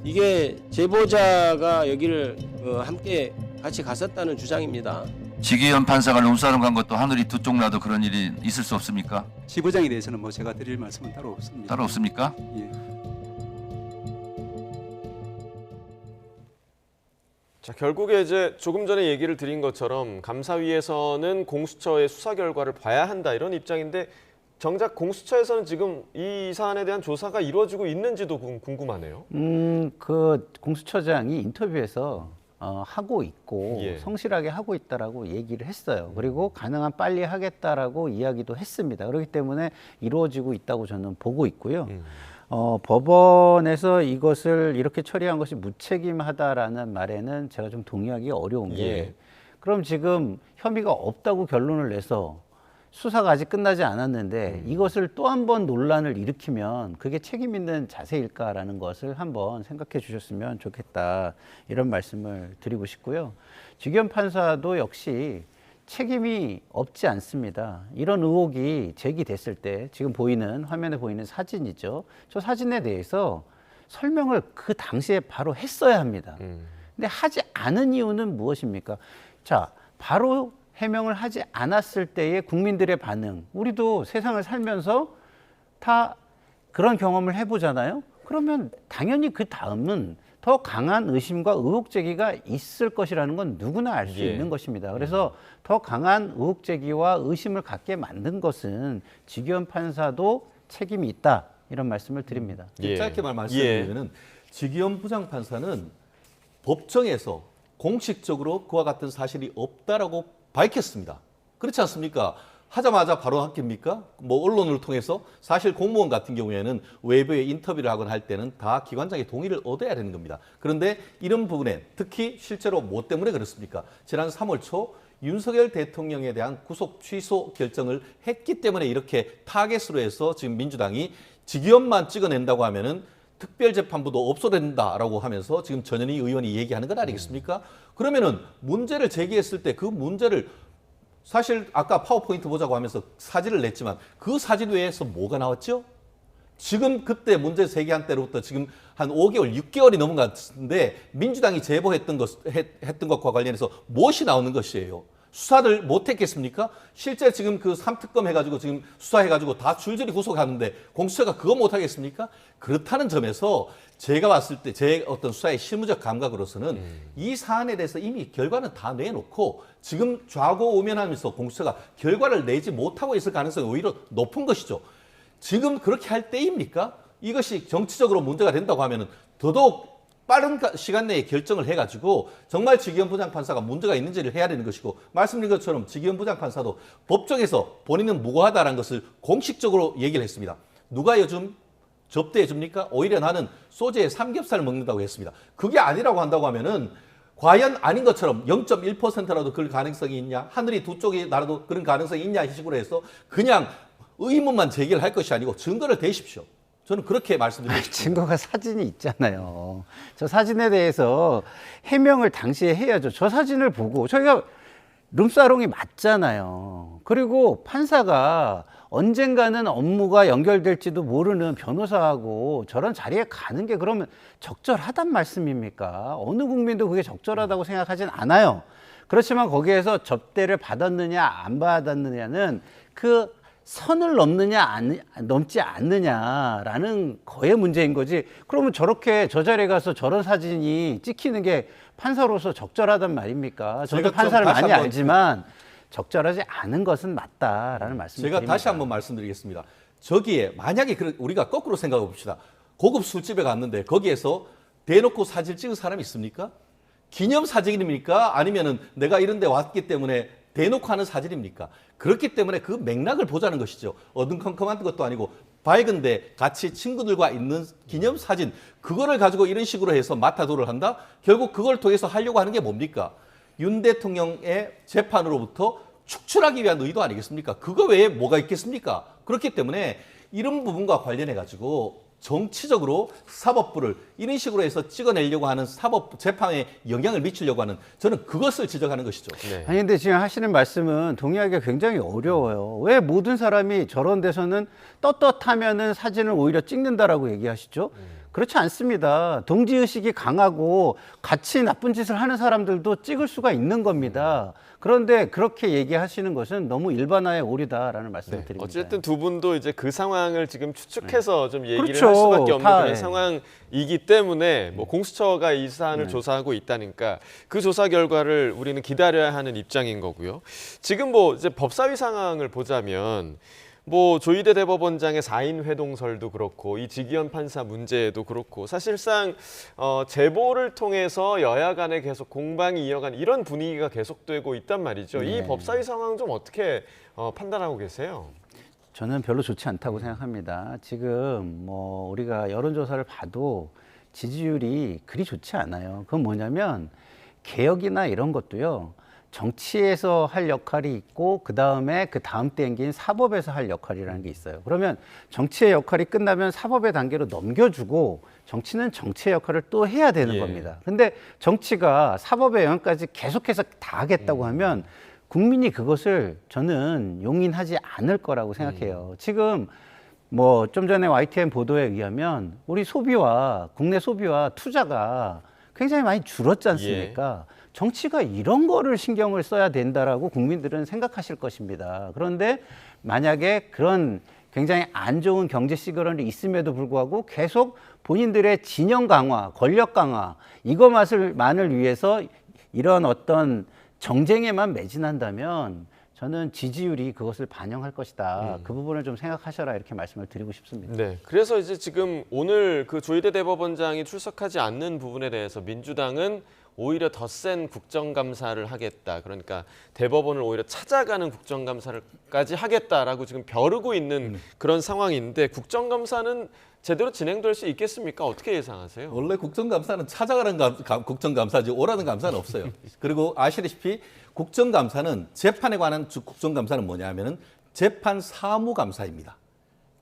이게 제보자가 여기를 함께 같이 갔었다는 주장입니다. 지기현 판사가 룸사롱 간 것도 하늘이 두 쪽 나도 그런 일이 있을 수 없습니까? 지부장에 대해서는 뭐 제가 드릴 말씀은 따로 없습니다. 따로 없습니까? 예. 자, 결국에 이제 조금 전에 얘기를 드린 것처럼 감사위에서는 공수처의 수사 결과를 봐야 한다 이런 입장인데 정작 공수처에서는 지금 이 사안에 대한 조사가 이루어지고 있는지도 궁금하네요. 그 공수처장이 인터뷰에서 하고 있고 성실하게 하고 있다라고 얘기를 했어요. 그리고 가능한 빨리 하겠다라고 이야기도 했습니다. 그렇기 때문에 이루어지고 있다고 저는 보고 있고요. 법원에서 이것을 이렇게 처리한 것이 무책임하다라는 말에는 제가 좀 동의하기 어려운 게 그럼 지금 혐의가 없다고 결론을 내서 수사가 아직 끝나지 않았는데 이것을 또 한 번 논란을 일으키면 그게 책임 있는 자세일까라는 것을 한번 생각해 주셨으면 좋겠다 이런 말씀을 드리고 싶고요. 지규현 판사도 역시 책임이 없지 않습니다. 이런 의혹이 제기됐을 때 지금 보이는 화면에 보이는 사진이죠. 저 사진에 대해서 설명을 그 당시에 바로 했어야 합니다. 근데 하지 않은 이유는 무엇입니까? 자, 바로 해명을 하지 않았을 때의 국민들의 반응. 우리도 세상을 살면서 다 그런 경험을 해보잖아요. 그러면 당연히 그 다음은 더 강한 의심과 의혹 제기가 있을 것이라는 건 누구나 알 수 있는 것입니다. 그래서 더 강한 의혹 제기와 의심을 갖게 만든 것은 지규현 판사도 책임이 있다. 이런 말씀을 드립니다. 짧게 말씀드리면 지규현 부장판사는 법정에서 공식적으로 그와 같은 사실이 없다라고 밝혔습니다. 그렇지 않습니까? 하자마자 바로 합격입니까? 뭐 언론을 통해서 사실 공무원 같은 경우에는 외부에 인터뷰를 하거나 할 때는 다 기관장의 동의를 얻어야 되는 겁니다. 그런데 이런 부분에 특히 실제로 뭐 때문에 그렇습니까? 지난 3월 초 윤석열 대통령에 대한 구속 취소 결정을 했기 때문에 이렇게 타겟으로 해서 지금 민주당이 직위원만 찍어낸다고 하면은 특별재판부도 없어진다라고 하면서 지금 전현희 의원이 얘기하는 건 아니겠습니까? 그러면은 문제를 제기했을 때 그 문제를 사실 아까 파워포인트 보자고 하면서 사진을 냈지만 그 사진 외에서 뭐가 나왔죠? 지금 그때 문제 제기한 때로부터 지금 한 5개월, 6개월이 넘은 것 같은데 민주당이 제보했던 것과 관련해서 무엇이 나오는 것이에요? 수사를 못했겠습니까? 실제 지금 그 3특검 해가지고 지금 수사해가지고 다 줄줄이 구속하는데 공수처가 그거 못하겠습니까? 그렇다는 점에서 제가 봤을 때 제 어떤 수사의 실무적 감각으로서는 이 사안에 대해서 이미 결과는 다 내놓고 지금 좌고우면하면서 공수처가 결과를 내지 못하고 있을 가능성이 오히려 높은 것이죠. 지금 그렇게 할 때입니까? 이것이 정치적으로 문제가 된다고 하면은 더더욱 빠른 시간 내에 결정을 해가지고 정말 직위원 부장판사가 문제가 있는지를 해야 되는 것이고 말씀드린 것처럼 직위원 부장판사도 법정에서 본인은 무고하다라는 것을 공식적으로 얘기를 했습니다. 누가 요즘 접대해 줍니까? 오히려 나는 소재에 삼겹살을 먹는다고 했습니다. 그게 아니라고 한다고 하면은 과연 아닌 것처럼 0.1%라도 그럴 가능성이 있냐? 하늘이 두 쪽이 나라도 그런 가능성이 있냐? 이 식으로 해서 그냥 의문만 제기를 할 것이 아니고 증거를 대십시오. 저는 그렇게 말씀드리고 싶습니다. 증거가 사진이 있잖아요. 저 사진에 대해서 해명을 당시에 해야죠. 저 사진을 보고 저희가 룸사롱이 맞잖아요. 그리고 판사가 언젠가는 업무가 연결될지도 모르는 변호사하고 저런 자리에 가는 게 그러면 적절하단 말씀입니까? 어느 국민도 그게 적절하다고 생각하진 않아요. 그렇지만 거기에서 접대를 받았느냐 안 받았느냐는 그 선을 넘지 않느냐라는 거의 문제인 거지. 그러면 저렇게 저 자리에 가서 저런 사진이 찍히는 게 판사로서 적절하단 말입니까? 저도 판사를 많이 알지만 적절하지 않은 것은 맞다라는 말씀을 제가 드립니다. 다시 한번 말씀드리겠습니다. 저기에 만약에 우리가 거꾸로 생각해 봅시다. 고급 술집에 갔는데 거기에서 대놓고 사진 찍은 사람이 있습니까? 기념 사진입니까? 아니면은 내가 이런 데 왔기 때문에 대놓고 하는 사진입니까? 그렇기 때문에 그 맥락을 보자는 것이죠. 어두컴컴한 것도 아니고 밝은데 같이 친구들과 있는 기념사진, 그거를 가지고 이런 식으로 해서 마타도를 한다? 결국 그걸 통해서 하려고 하는 게 뭡니까? 윤 대통령의 재판으로부터 축출하기 위한 의도 아니겠습니까? 그거 외에 뭐가 있겠습니까? 그렇기 때문에 이런 부분과 관련해 가지고 정치적으로 사법부를 이런 식으로 해서 찍어내려고 하는 사법 재판에 영향을 미치려고 하는, 저는 그것을 지적하는 것이죠. 네. 아니 근데 지금 하시는 말씀은 동의하기가 굉장히 어려워요. 왜 모든 사람이 저런 데서는 떳떳하면은 사진을 오히려 찍는다라고 얘기하시죠? 그렇지 않습니다. 동지의식이 강하고 같이 나쁜 짓을 하는 사람들도 찍을 수가 있는 겁니다. 그런데 그렇게 얘기하시는 것은 너무 일반화의 오류다라는 말씀을 드립니다. 어쨌든 두 분도 이제 그 상황을 지금 추측해서 좀 얘기를 그렇죠. 할 수밖에 없는 그런 예. 상황이기 때문에 뭐 공수처가 이 사안을 조사하고 있다니까 그 조사 결과를 우리는 기다려야 하는 입장인 거고요. 지금 뭐 이제 법사위 상황을 보자면 뭐 조희대 대법원장의 4인 회동설도 그렇고 이 직위원 판사 문제도 그렇고 사실상 제보를 통해서 여야 간에 계속 공방이 이어간 이런 분위기가 계속되고 있단 말이죠. 이 법사위 상황 좀 어떻게 판단하고 계세요? 저는 별로 좋지 않다고 생각합니다. 지금 뭐 우리가 여론조사를 봐도 지지율이 그리 좋지 않아요. 그건 뭐냐면 개혁이나 이런 것도요. 정치에서 할 역할이 있고 그 다음 땡긴 사법에서 할 역할이라는 게 있어요. 그러면 정치의 역할이 끝나면 사법의 단계로 넘겨주고 정치는 정치의 역할을 또 해야 되는 겁니다. 근데 정치가 사법의 영역까지 계속해서 다 하겠다고 하면 국민이 그것을 저는 용인하지 않을 거라고 생각해요. 지금 뭐 좀 전에 YTN 보도에 의하면 우리 소비와 국내 소비와 투자가 굉장히 많이 줄었지 않습니까? 정치가 이런 거를 신경을 써야 된다라고 국민들은 생각하실 것입니다. 그런데 만약에 그런 굉장히 안 좋은 경제 시그널이 있음에도 불구하고 계속 본인들의 진영 강화, 권력 강화 이것만을 위해서 이런 어떤 정쟁에만 매진한다면 저는 지지율이 그것을 반영할 것이다. 그 부분을 좀 생각하셔라 이렇게 말씀을 드리고 싶습니다. 네, 그래서 이제 지금 오늘 그 조희대 대법원장이 출석하지 않는 부분에 대해서 민주당은 오히려 더 센 국정감사를 하겠다. 그러니까 대법원을 오히려 찾아가는 국정감사를까지 하겠다라고 지금 벼르고 있는 그런 상황인데 국정감사는 제대로 진행될 수 있겠습니까? 어떻게 예상하세요? 원래 국정감사는 찾아가는 국정감사지 오라는 감사는 없어요. 그리고 아시다시피 국정감사는 재판에 관한 국정감사는 뭐냐면은 재판 사무감사입니다.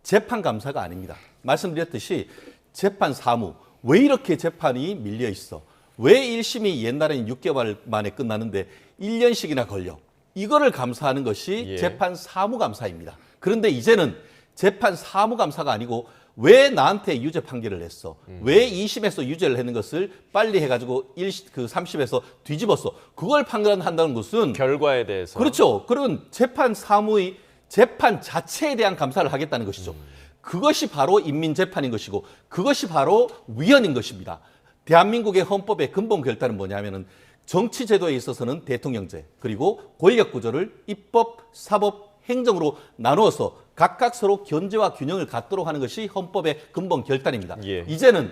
재판감사가 아닙니다. 말씀드렸듯이 재판 사무, 왜 이렇게 재판이 밀려 있어? 왜 1심이 옛날에는 6개월 만에 끝나는데 1년씩이나 걸려? 이거를 감사하는 것이 재판 사무감사입니다. 그런데 이제는 재판 사무감사가 아니고 왜 나한테 유죄 판결을 했어? 왜 2심에서 유죄를 했는 것을 빨리 해가지고 3심에서 뒤집었어? 그걸 판단한다는 것은 결과에 대해서. 그렇죠. 그런 재판 사무의 재판 자체에 대한 감사를 하겠다는 것이죠. 그것이 바로 인민재판인 것이고 그것이 바로 위헌인 것입니다. 대한민국의 헌법의 근본 결단은 뭐냐면은 정치제도에 있어서는 대통령제 그리고 권력구조를 입법, 사법, 행정으로 나누어서 각각 서로 견제와 균형을 갖도록 하는 것이 헌법의 근본 결단입니다. 이제는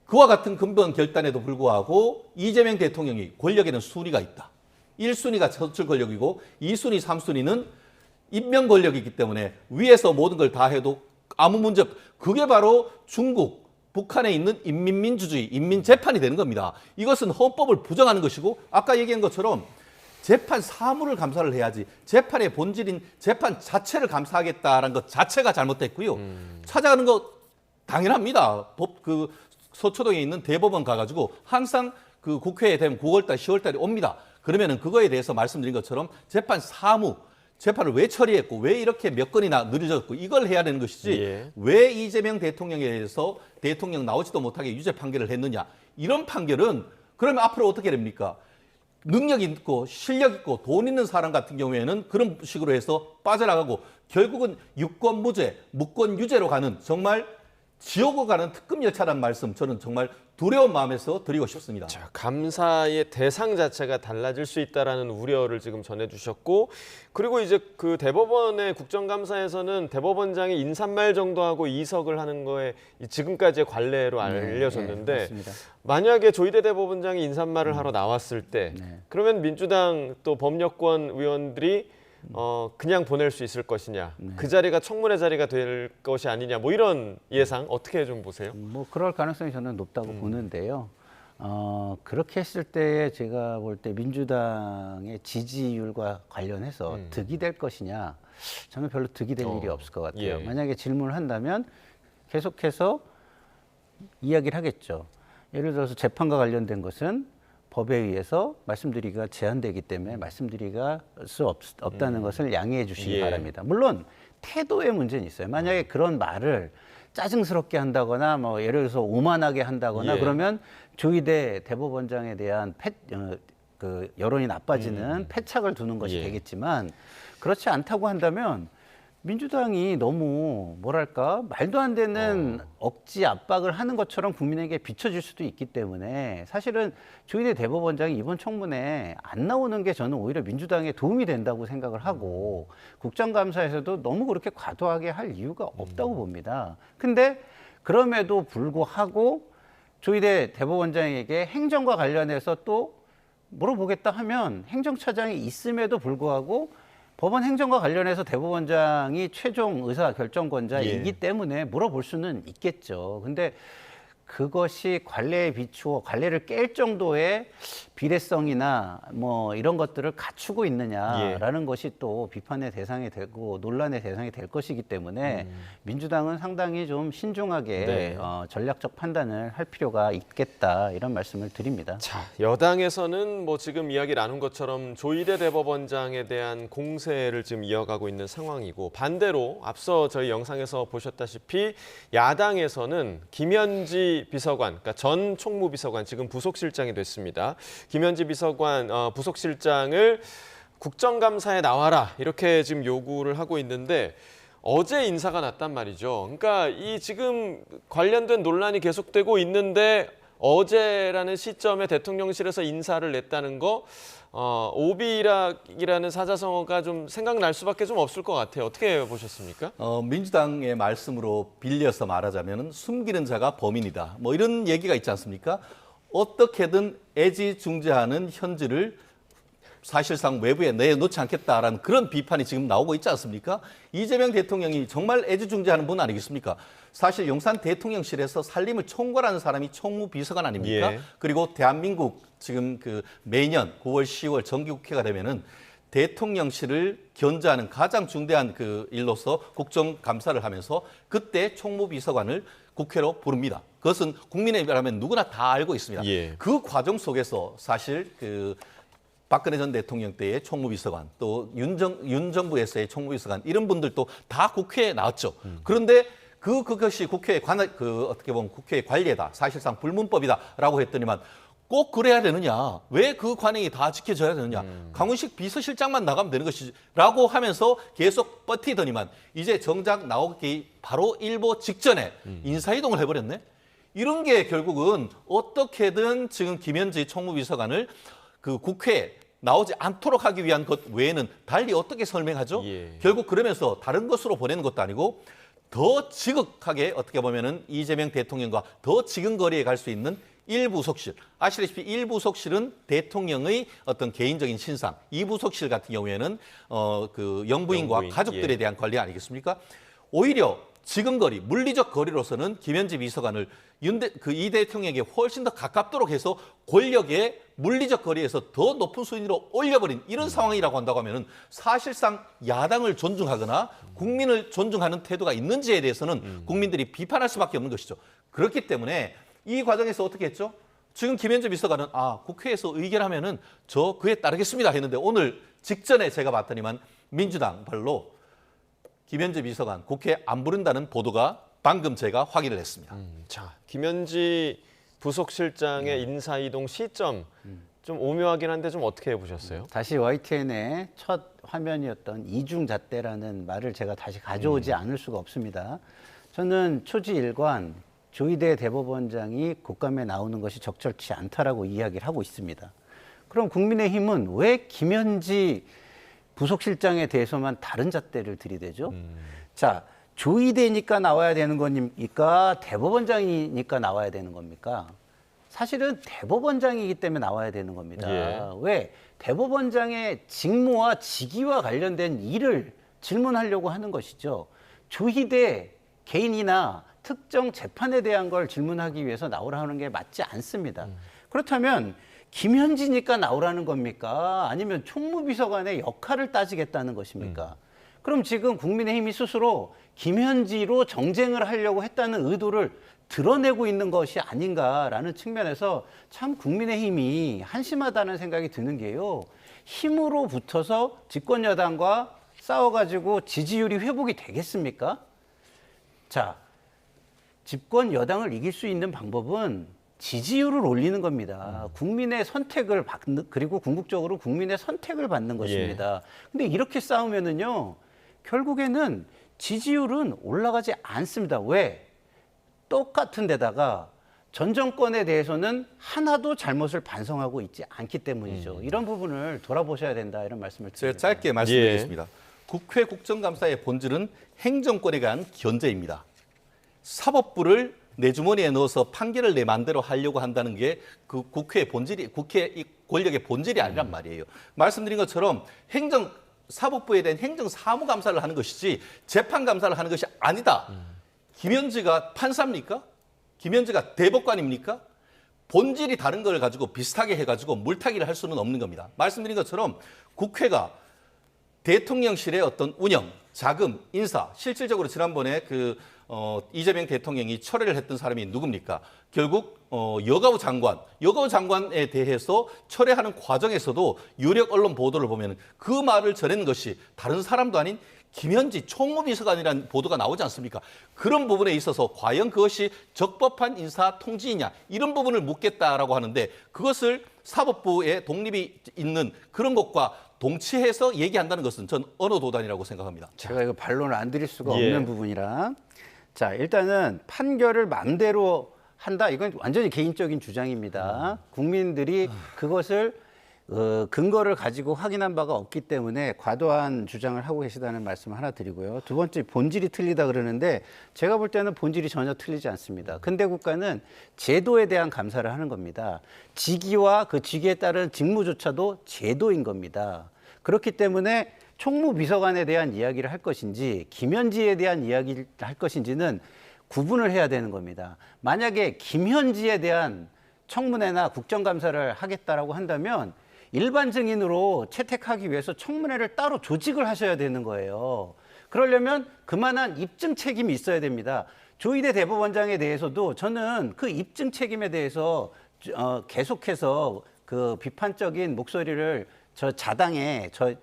그와 같은 근본 결단에도 불구하고 이재명 대통령이 권력에는 순위가 있다. 1순위가 선출 권력이고 2순위, 3순위는 임명 권력이기 때문에 위에서 모든 걸 다 해도 아무 문제 없다. 그게 바로 중국, 북한에 있는 인민민주주의, 인민재판이 되는 겁니다. 이것은 헌법을 부정하는 것이고 아까 얘기한 것처럼 재판 사무를 감사를 해야지 재판의 본질인 재판 자체를 감사하겠다는 것 자체가 잘못됐고요. 찾아가는 거 당연합니다. 서초동에 있는 대법원 가가지고 항상 그 국회에 되면 9월달, 10월달에 옵니다. 그러면은 그거에 대해서 말씀드린 것처럼 재판 사무, 재판을 왜 처리했고 왜 이렇게 몇 건이나 늦어졌고 이걸 해야 되는 것이지 왜 이재명 대통령에 대해서 대통령 나오지도 못하게 유죄 판결을 했느냐. 이런 판결은 그러면 앞으로 어떻게 됩니까? 능력 있고 실력 있고 돈 있는 사람 같은 경우에는 그런 식으로 해서 빠져나가고 결국은 유권 무죄, 무권 유죄로 가는 정말 지옥으로 가는 특급 열차란 말씀 저는 정말 두려운 마음에서 드리고 싶습니다. 자, 감사의 대상 자체가 달라질 수 있다라는 우려를 지금 전해주셨고 그리고 이제 그 대법원의 국정감사에서는 대법원장이 인사말 정도 하고 이석을 하는 거에 지금까지의 관례로 알려졌는데 만약에 조희대 대법원장이 인사말을 하러 나왔을 때 그러면 민주당 또 법여권 의원들이 그냥 보낼 수 있을 것이냐, 그 자리가 청문회 자리가 될 것이 아니냐, 뭐 이런 예상 어떻게 좀 보세요? 뭐 그럴 가능성이 저는 높다고 보는데요. 그렇게 했을 때 제가 볼 때 민주당의 지지율과 관련해서 득이 될 것이냐, 저는 별로 득이 될 일이 없을 것 같아요. 만약에 질문을 한다면 계속해서 이야기를 하겠죠. 예를 들어서 재판과 관련된 것은 법에 의해서 말씀드리기가 제한되기 때문에 말씀드리기가 수 없다는 것을 양해해 주시기 바랍니다. 물론 태도의 문제는 있어요. 만약에 그런 말을 짜증스럽게 한다거나 뭐 예를 들어서 오만하게 한다거나 그러면 조희대 대법원장에 대한 그 여론이 나빠지는 패착을 두는 것이 되겠지만 그렇지 않다고 한다면 민주당이 너무 뭐랄까 말도 안 되는 억지 압박을 하는 것처럼 국민에게 비춰질 수도 있기 때문에 사실은 조희대 대법원장이 이번 청문회에 안 나오는 게 저는 오히려 민주당에 도움이 된다고 생각을 하고 국정감사에서도 너무 그렇게 과도하게 할 이유가 없다고 봅니다. 근데 그럼에도 불구하고 조희대 대법원장에게 행정과 관련해서 또 물어보겠다 하면 행정처장이 있음에도 불구하고 법원 행정과 관련해서 대법원장이 최종 의사 결정권자이기 때문에 물어볼 수는 있겠죠. 근데 그것이 관례에 비추어 관례를 깰 정도의 비례성이나 뭐 이런 것들을 갖추고 있느냐라는 것이 또 비판의 대상이 되고 논란의 대상이 될 것이기 때문에 민주당은 상당히 좀 신중하게 전략적 판단을 할 필요가 있겠다 이런 말씀을 드립니다. 자, 여당에서는 뭐 지금 이야기 나눈 것처럼 조희대 대법원장에 대한 공세를 지금 이어가고 있는 상황이고 반대로 앞서 저희 영상에서 보셨다시피 야당에서는 김현지 비서관, 그러니까 전 총무비서관 지금 부속실장이 됐습니다. 김현지 비서관 부속실장을 국정감사에 나와라 이렇게 지금 요구를 하고 있는데 어제 인사가 났단 말이죠. 그러니까 이 지금 관련된 논란이 계속되고 있는데 어제라는 시점에 대통령실에서 인사를 냈다는 거 오비락이라는 사자성어가 좀 생각날 수밖에 좀 없을 것 같아요. 어떻게 보셨습니까? 민주당의 말씀으로 빌려서 말하자면 숨기는 자가 범인이다. 뭐 이런 얘기가 있지 않습니까? 어떻게든 애지중지하는 현지를 사실상 외부에 내놓지 않겠다라는 그런 비판이 지금 나오고 있지 않습니까? 이재명 대통령이 정말 애지중지하는 분 아니겠습니까? 사실 용산 대통령실에서 살림을 총괄하는 사람이 총무비서관 아닙니까? 예. 그리고 대한민국 지금 그 매년 9월, 10월 정기국회가 되면은 대통령실을 견제하는 가장 중대한 그 일로서 국정감사를 하면서 그때 총무비서관을 국회로 부릅니다. 그것은 국민의힘이라면 누구나 다 알고 있습니다. 예. 그 과정 속에서 사실 그 박근혜 전 대통령 때의 총무비서관, 또 윤 정부에서의 총무비서관 이런 분들도 다 국회에 나왔죠. 그런데 그것이 국회의 어떻게 보면 국회의 관리다, 사실상 불문법이다라고 했더니만 꼭 그래야 되느냐? 왜 그 관행이 다 지켜져야 되느냐? 강훈식 비서실장만 나가면 되는 것이라고 하면서 계속 버티더니만 이제 정작 나오기 바로 일보 직전에 인사이동을 해버렸네. 이런 게 결국은 어떻게든 지금 김현지 총무비서관을 그 국회에 나오지 않도록 하기 위한 것 외에는 달리 어떻게 설명하죠? 예. 결국 그러면서 다른 것으로 보내는 것도 아니고 더 지극하게 어떻게 보면은 이재명 대통령과 더 지근거리에 갈 수 있는 1부속실. 아시다시피 1부속실은 대통령의 어떤 개인적인 신상, 2부속실 같은 경우에는 그 영부인과 영부인, 가족들에 예. 대한 관리 아니겠습니까? 오히려 지근거리, 물리적 거리로서는 김현지 비서관을 이 대통령에게 훨씬 더 가깝도록 해서 권력의 물리적 거리에서 더 높은 수준으로 올려버린 이런 상황이라고 한다고 하면은 사실상 야당을 존중하거나 국민을 존중하는 태도가 있는지에 대해서는 국민들이 비판할 수밖에 없는 것이죠. 그렇기 때문에 이 과정에서 어떻게 했죠? 지금 김현지 비서관은 국회에서 의결하면은 저 그에 따르겠습니다 했는데 오늘 직전에 제가 봤더니만 민주당 발로 김현지 비서관 국회 안 부른다는 보도가 방금 제가 확인을 했습니다. 자, 김현지 부속실장의 인사이동 시점 좀 오묘하긴 한데 좀 어떻게 보셨어요? 다시 YTN의 첫 화면이었던 이중잣대라는 말을 제가 다시 가져오지 않을 수가 없습니다. 저는 초지일관 조희대 대법원장이 국감에 나오는 것이 적절치 않다라고 이야기를 하고 있습니다. 그럼 국민의힘은 왜 김현지 부속실장에 대해서만 다른 잣대를 들이대죠? 자, 조희대니까 나와야 되는 겁니까? 대법원장이니까 나와야 되는 겁니까? 사실은 대법원장이기 때문에 나와야 되는 겁니다. 예. 왜? 대법원장의 직무와 직위와 관련된 일을 질문하려고 하는 것이죠. 조희대 개인이나 특정 재판에 대한 걸 질문하기 위해서 나오라는 게 맞지 않습니다. 그렇다면 김현지니까 나오라는 겁니까? 아니면 총무비서관의 역할을 따지겠다는 것입니까? 그럼 지금 국민의힘이 스스로 김현지로 정쟁을 하려고 했다는 의도를 드러내고 있는 것이 아닌가라는 측면에서 참 국민의힘이 한심하다는 생각이 드는 게요. 힘으로 붙어서 집권 여당과 싸워가지고 지지율이 회복이 되겠습니까? 자, 집권 여당을 이길 수 있는 방법은 지지율을 올리는 겁니다. 국민의 선택을 받는, 그리고 궁극적으로 국민의 선택을 받는 것입니다. 근데 이렇게 싸우면은요, 결국에는 지지율은 올라가지 않습니다. 왜? 똑같은 데다가 전 정권에 대해서는 하나도 잘못을 반성하고 있지 않기 때문이죠. 이런 부분을 돌아보셔야 된다, 이런 말씀을 드립니다. 제가 짧게 말씀드리겠습니다. 국회 국정감사의 본질은 행정권에 대한 견제입니다. 사법부를 내 주머니에 넣어서 판결을 내 맘대로 하려고 한다는 게 그 국회의 본질이, 국회 권력의 본질이 아니란 말이에요. 말씀드린 것처럼 사법부에 대한 행정사무감사를 하는 것이지 재판감사를 하는 것이 아니다. 김현지가 판사입니까? 김현지가 대법관입니까? 본질이 다른 걸 가지고 비슷하게 해가지고 물타기를 할 수는 없는 겁니다. 말씀드린 것처럼 국회가 대통령실의 어떤 운영, 자금, 인사, 실질적으로 지난번에 이재명 대통령이 철회를 했던 사람이 누굽니까? 결국 여가부 장관에 대해서 철회하는 과정에서도 유력 언론 보도를 보면 그 말을 전하는 것이 다른 사람도 아닌 김현지 총무비서관이라는 보도가 나오지 않습니까? 그런 부분에 있어서 과연 그것이 적법한 인사 통지이냐 이런 부분을 묻겠다라고 하는데 그것을 사법부의 독립이 있는 그런 것과 동치해서 얘기한다는 것은 전 언어 도단이라고 생각합니다. 제가 이거 반론을 안 드릴 수가 예. 없는 부분이라. 자, 일단은 판결을 마음대로 한다. 이건 완전히 개인적인 주장입니다. 국민들이 그것을 근거를 가지고 확인한 바가 없기 때문에 과도한 주장을 하고 계시다는 말씀 하나 드리고요. 두 번째, 본질이 틀리다 그러는데 제가 볼 때는 본질이 전혀 틀리지 않습니다. 근대 국가는 제도에 대한 감사를 하는 겁니다. 직위와 그 직위에 따른 직무조차도 제도인 겁니다. 그렇기 때문에 총무비서관에 대한 이야기를 할 것인지 김현지에 대한 이야기를 할 것인지는 구분을 해야 되는 겁니다. 만약에 김현지에 대한 청문회나 국정감사를 하겠다라고 한다면 일반 증인으로 채택하기 위해서 청문회를 따로 조직을 하셔야 되는 거예요. 그러려면 그만한 입증 책임이 있어야 됩니다. 조희대 대법원장에 대해서도 저는 그 입증 책임에 대해서 계속해서 그 비판적인 목소리를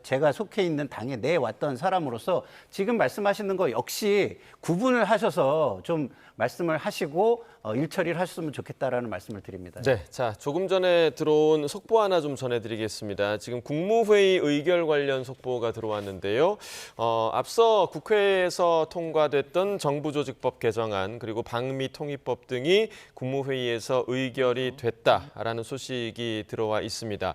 제가 속해 있는 당에 내왔던 사람으로서 지금 말씀하시는 거 역시 구분을 하셔서 좀 말씀을 하시고 일처리를 하셨으면 좋겠다라는 말씀을 드립니다. 네, 자 조금 전에 들어온 속보 하나 좀 전해드리겠습니다. 지금 국무회의 의결 관련 속보가 들어왔는데요. 앞서 국회에서 통과됐던 정부조직법 개정안 그리고 방미통일법 등이 국무회의에서 의결이 됐다라는 소식이 들어와 있습니다.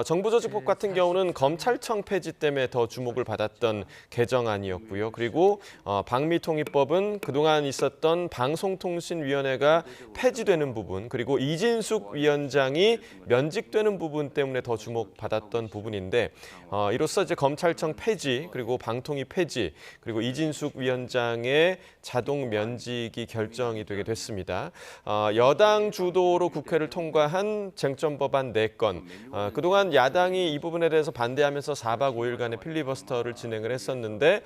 정부조직법 같은 경우는 검찰청 폐지 때문에 더 주목을 받았던 개정안이었고요. 그리고 방미통일법은 그동안 있었던 방송통신위원회가 폐지되는 부분 그리고 이진숙 위원장이 면직되는 부분 때문에 더 주목받았던 부분인데 이로써 이제 검찰청 폐지 그리고 방통위 폐지 그리고 이진숙 위원장의 자동 면직이 결정이 되게 됐습니다. 여당 주도로 국회를 통과한 쟁점 법안 4건 그동안 야당이 이 부분에 대해서 반대하면서 4박 5일간의 필리버스터를 진행을 했었는데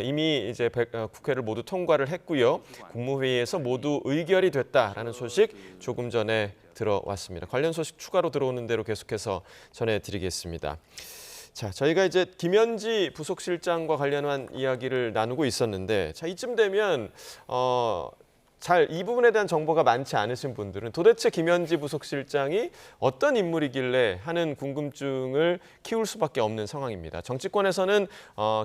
이미 이제 국회를 모두 통과를 했고요. 국무회의에서 모두 의결이 됐다라는 소식 조금 전에 들어왔습니다. 관련 소식 추가로 들어오는 대로 계속해서 전해드리겠습니다. 자, 저희가 이제 김현지 부속실장과 관련한 이야기를 나누고 있었는데, 자 이쯤 되면 잘 이 부분에 대한 정보가 많지 않으신 분들은 도대체 김현지 부속실장이 어떤 인물이길래 하는 궁금증을 키울 수밖에 없는 상황입니다. 정치권에서는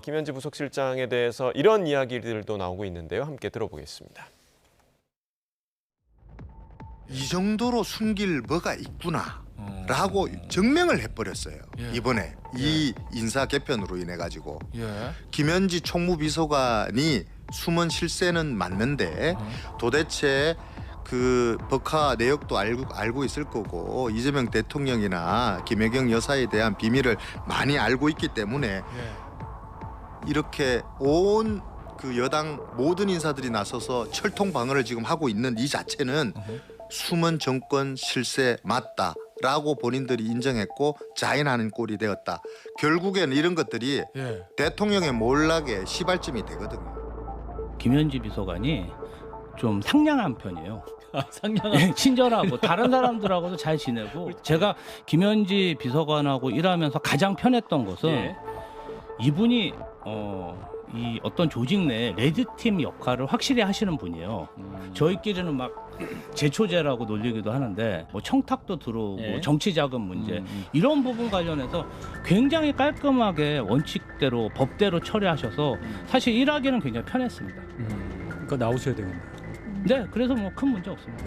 김현지 부속실장에 대해서 이런 이야기들도 나오고 있는데요. 함께 들어보겠습니다. 이 정도로 숨길 뭐가 있구나 라고 증명을 해버렸어요. 이번에 이 인사 개편으로 인해 가지고 김현지 총무비서관이 숨은 실세는 맞는데 도대체 그 법화 내역도 알고 있을 거고 이재명 대통령이나 김혜경 여사에 대한 비밀을 많이 알고 있기 때문에 이렇게 온 그 여당 모든 인사들이 나서서 철통 방어를 지금 하고 있는 이 자체는 숨은 정권 실세 맞다라고 본인들이 인정했고 자인하는 꼴이 되었다. 결국에는 이런 것들이 대통령의 몰락의 시발점이 되거든요. 김현지 비서관이 좀 상냥한 편이에요. 상냥한? 친절하고 다른 사람들하고도 잘 지내고 제가 김현지 비서관하고 일하면서 가장 편했던 것은 이분이 이 어떤 조직 내 레드팀 역할을 확실히 하시는 분이에요. 저희끼리는 막 제초제라고 놀리기도 하는데 뭐 청탁도 들어오고 정치 자금 문제 이런 부분 관련해서 굉장히 깔끔하게 원칙대로 법대로 처리하셔서 사실 일하기는 굉장히 편했습니다. 그거 나오셔야 되겠네요. 네, 그래서 뭐 큰 문제 없습니다.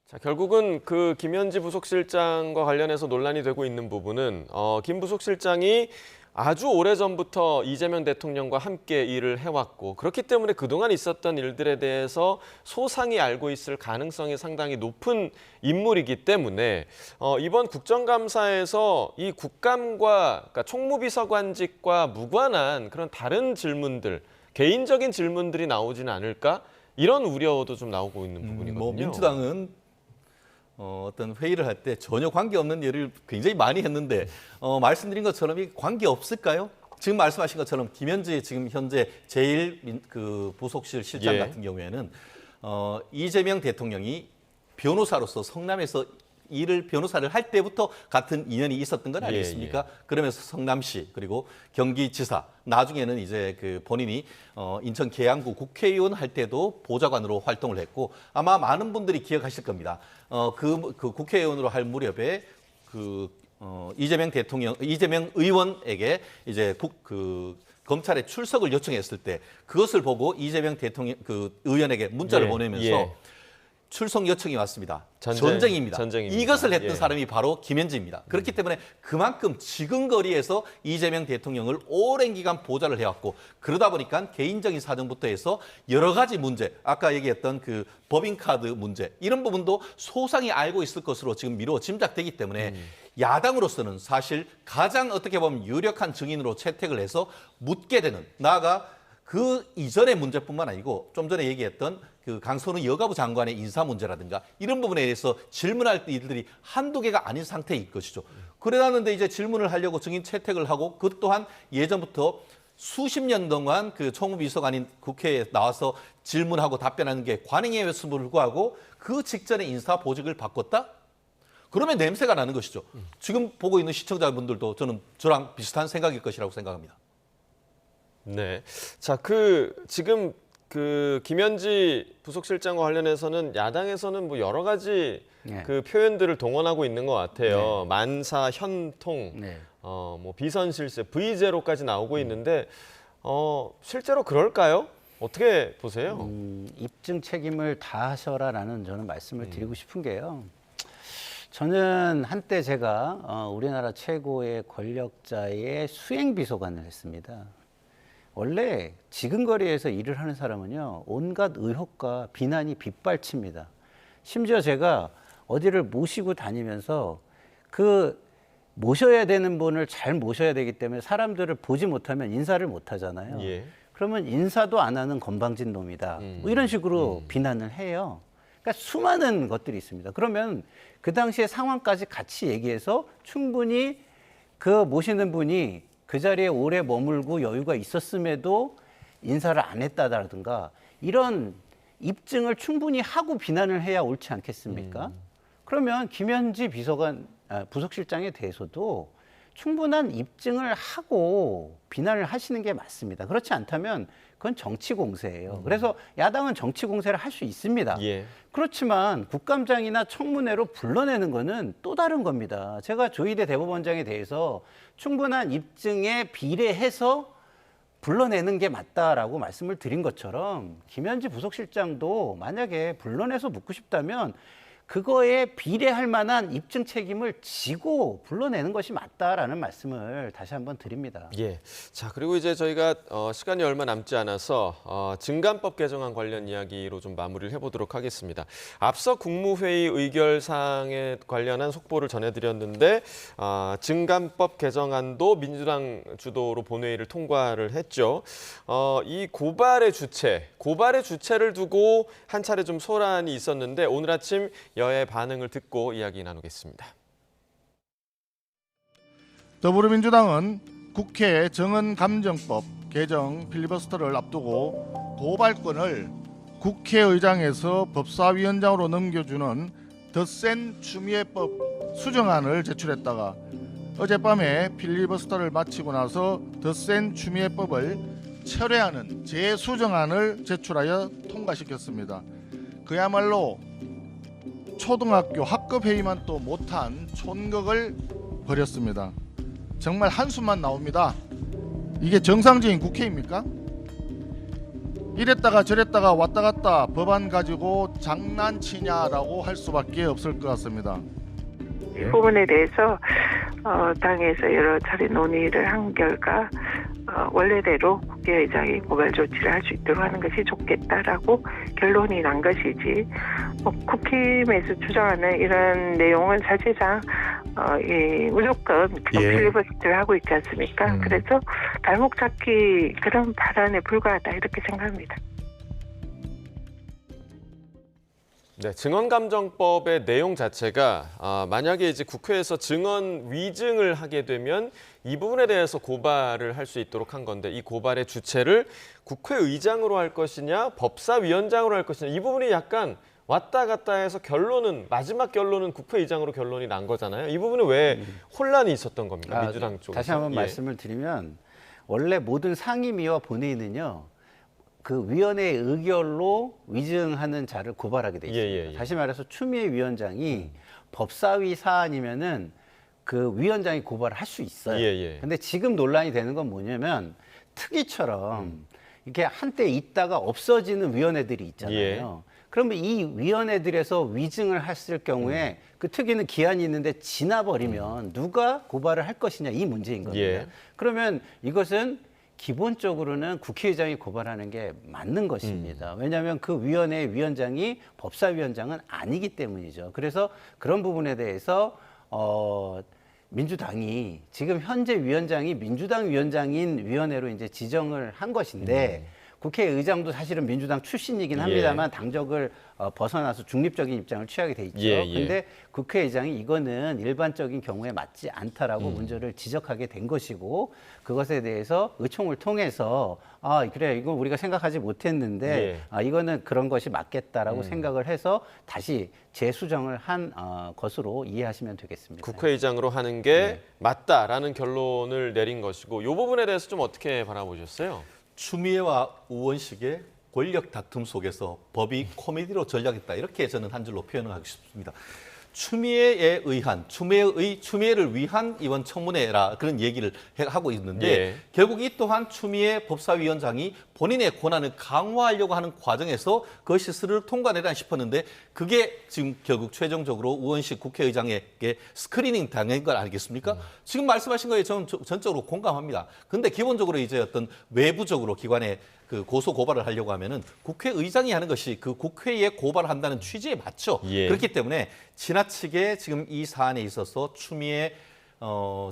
자, 결국은 그 김현지 부속실장과 관련해서 논란이 되고 있는 부분은 김 부속실장이 아주 오래전부터 이재명 대통령과 함께 일을 해왔고 그렇기 때문에 그동안 있었던 일들에 대해서 소상히 알고 있을 가능성이 상당히 높은 인물이기 때문에 이번 국정감사에서 이 국감과 그러니까 총무비서관직과 무관한 그런 다른 질문들, 개인적인 질문들이 나오지는 않을까? 이런 우려도 좀 나오고 있는 부분이거든요. 뭐 민주당은 어떤 회의를 할 때 전혀 관계없는 일을 굉장히 많이 했는데 말씀드린 것처럼 이 관계 없을까요? 지금 말씀하신 것처럼 김현지 지금 현재 그 부속실 실장 같은 경우에는 이재명 대통령이 변호사로서 성남에서 변호사를 할 때부터 같은 인연이 있었던 건 아니겠습니까? 그러면서 성남시 그리고 경기지사 나중에는 이제 그 본인이 인천 계양구 국회의원 할 때도 보좌관으로 활동을 했고 아마 많은 분들이 기억하실 겁니다. 그 국회의원으로 할 무렵에 이재명 의원에게 이제 검찰에 출석을 요청했을 때 그것을 보고 이재명 대통령 의원에게 문자를 보내면서 출석 요청이 왔습니다. 전쟁입니다. 이것을 했던 예. 사람이 바로 김현지입니다. 그렇기 때문에 그만큼 지근거리에서 이재명 대통령을 오랜 기간 보좌를 해왔고 그러다 보니까 개인적인 사정부터 해서 여러 가지 문제, 아까 얘기했던 그 법인카드 문제 이런 부분도 소상히 알고 있을 것으로 지금 미루어 짐작되기 때문에 야당으로서는 사실 가장 어떻게 보면 유력한 증인으로 채택을 해서 묻게 되는, 나아가 그 이전의 문제뿐만 아니고 좀 전에 얘기했던 그 강선우 여가부 장관의 인사 문제라든가 이런 부분에 대해서 질문할 일들이 한두 개가 아닌 상태일 것이죠. 그래놨는데 이제 질문을 하려고 증인 채택을 하고 그 또한 예전부터 수십 년 동안 그 총무비서관인 국회에 나와서 질문하고 답변하는 게 관행이었음을 불구하고 그 직전에 인사 보직을 바꿨다? 그러면 냄새가 나는 것이죠. 지금 보고 있는 시청자분들도 저랑 비슷한 생각일 것이라고 생각합니다. 네. 자, 지금 김현지 부속실장과 관련해서는 야당에서는 뭐 여러 가지 그 표현들을 동원하고 있는 것 같아요. 만사, 현통, 뭐 비선실세, V0까지 나오고 있는데 실제로 그럴까요? 어떻게 보세요? 입증 책임을 다하셔라라는 저는 말씀을 드리고 싶은 게요. 저는 한때 제가 우리나라 최고의 권력자의 수행비서관을 했습니다. 원래 지근거리에서 일을 하는 사람은요, 온갖 의혹과 비난이 빗발칩니다. 심지어 제가 어디를 모시고 다니면서 그 모셔야 되는 분을 잘 모셔야 되기 때문에 사람들을 보지 못하면 인사를 못 하잖아요. 예. 그러면 인사도 안 하는 건방진 놈이다. 뭐 이런 식으로 비난을 해요. 그러니까 수많은 것들이 있습니다. 그러면 그 당시의 상황까지 같이 얘기해서 충분히 그 모시는 분이 그 자리에 오래 머물고 여유가 있었음에도 인사를 안 했다라든가 이런 입증을 충분히 하고 비난을 해야 옳지 않겠습니까? 그러면 김현지 부속실장에 대해서도 충분한 입증을 하고 비난을 하시는 게 맞습니다. 그렇지 않다면 그건 정치 공세예요. 그래서 야당은 정치 공세를 할 수 있습니다. 예. 그렇지만 국감장이나 청문회로 불러내는 거는 또 다른 겁니다. 제가 조희대 대법원장에 대해서 충분한 입증에 비례해서 불러내는 게 맞다라고 말씀을 드린 것처럼 김현지 부속실장도 만약에 불러내서 묻고 싶다면 그거에 비례할 만한 입증 책임을 지고 불러내는 것이 맞다라는 말씀을 다시 한번 드립니다. 예. 자, 그리고 이제 저희가 시간이 얼마 남지 않아서 증감법 개정안 관련 이야기로 좀 마무리를 해보도록 하겠습니다. 앞서 국무회의 의결사항에 관련한 속보를 전해드렸는데 증감법 개정안도 민주당 주도로 본회의를 통과를 했죠. 이 고발의 주체를 두고 한 차례 좀 소란이 있었는데 오늘 아침 여야의 반응을 듣고 이야기 나누겠습니다. 더불어민주당은 국회 정언감정법 개정 필리버스터를 앞두고 고발권을 국회의장에서 법사위원장으로 넘겨주는 덧센 추미애법 수정안을 제출했다가 어젯밤에 필리버스터를 마치고 나서 덧센 추미애법을 철회하는 재수정안을 제출하여 통과시켰습니다. 그야말로 초등학교 학급회의만 또 못한 촌극을 벌였습니다. 정말 한숨만 나옵니다. 이게 정상적인 국회입니까? 이랬다가 저랬다가 왔다 갔다 법안 가지고 장난치냐라고 할 수밖에 없을 것 같습니다. 이 부분에 대해서 당에서 여러 차례 논의를 한 결과 원래대로 국회의장이 고발 조치를 할 수 있도록 하는 것이 좋겠다라고 결론이 난 것이지 국힘에서 주장하는 이런 내용은 사실상 무조건 필리버스터를 하고 있지 않습니까? 그래서 발목 잡기 그런 발언에 불과하다 이렇게 생각합니다. 네, 증언감정법의 내용 자체가 만약에 이제 국회에서 증언 위증을 하게 되면 이 부분에 대해서 고발을 할 수 있도록 한 건데 이 고발의 주체를 국회의장으로 할 것이냐 법사위원장으로 할 것이냐 이 부분이 약간 왔다 갔다 해서 마지막 결론은 국회의장으로 결론이 난 거잖아요. 이 부분은 왜 혼란이 있었던 겁니까? 민주당 쪽에서. 다시 한번 말씀을 드리면 원래 모든 상임위와 본회의는요. 그 위원회의 의결로 위증하는 자를 고발하게 돼 있습니다. 다시 말해서 추미애 위원장이 법사위 사안이면은 그 위원장이 고발을 할 수 있어요. 근데 지금 논란이 되는 건 뭐냐면 특위처럼 이렇게 한때 있다가 없어지는 위원회들이 있잖아요. 그러면 이 위원회들에서 위증을 했을 경우에 그 특위는 기한이 있는데 지나버리면 누가 고발을 할 것이냐 이 문제인 겁니다. 예. 그러면 이것은 기본적으로는 국회의장이 고발하는 게 맞는 것입니다. 왜냐하면 그 위원회의 위원장이 법사위원장은 아니기 때문이죠. 그래서 그런 부분에 대해서 민주당이 지금 현재 위원장이 민주당 위원장인 위원회로 이제 지정을 한 것인데 국회의장도 사실은 민주당 출신이긴 합니다만 당적을 벗어나서 중립적인 입장을 취하게 돼 있죠. 그런데 국회의장이 이거는 일반적인 경우에 맞지 않다라고 문제를 지적하게 된 것이고 그것에 대해서 의총을 통해서 그래 이거 우리가 생각하지 못했는데 이거는 그런 것이 맞겠다라고 생각을 해서 다시 재수정을 한 것으로 이해하시면 되겠습니다. 국회의장으로 하는 게 맞다라는 결론을 내린 것이고 이 부분에 대해서 좀 어떻게 바라보셨어요? 추미애와 우원식의 권력 다툼 속에서 법이 코미디로 전락했다. 이렇게 저는 한 줄로 표현을 하고 싶습니다. 추미애에 의한, 추미애를 위한 이번 청문회라 그런 얘기를 하고 있는데 결국 이 또한 추미애 법사위원장이 본인의 권한을 강화하려고 하는 과정에서 그것이 스르륵 통과되나 싶었는데 그게 지금 결국 최종적으로 우원식 국회의장에게 스크리닝 당한 걸 아니겠습니까? 지금 말씀하신 거에 저는 전적으로 공감합니다. 근데 기본적으로 이제 어떤 외부적으로 기관에 그 고소 고발을 하려고 하면은 국회의장이 하는 것이 그 국회에 고발을 한다는 취지에 맞죠. 그렇기 때문에 지나치게 지금 이 사안에 있어서 추미애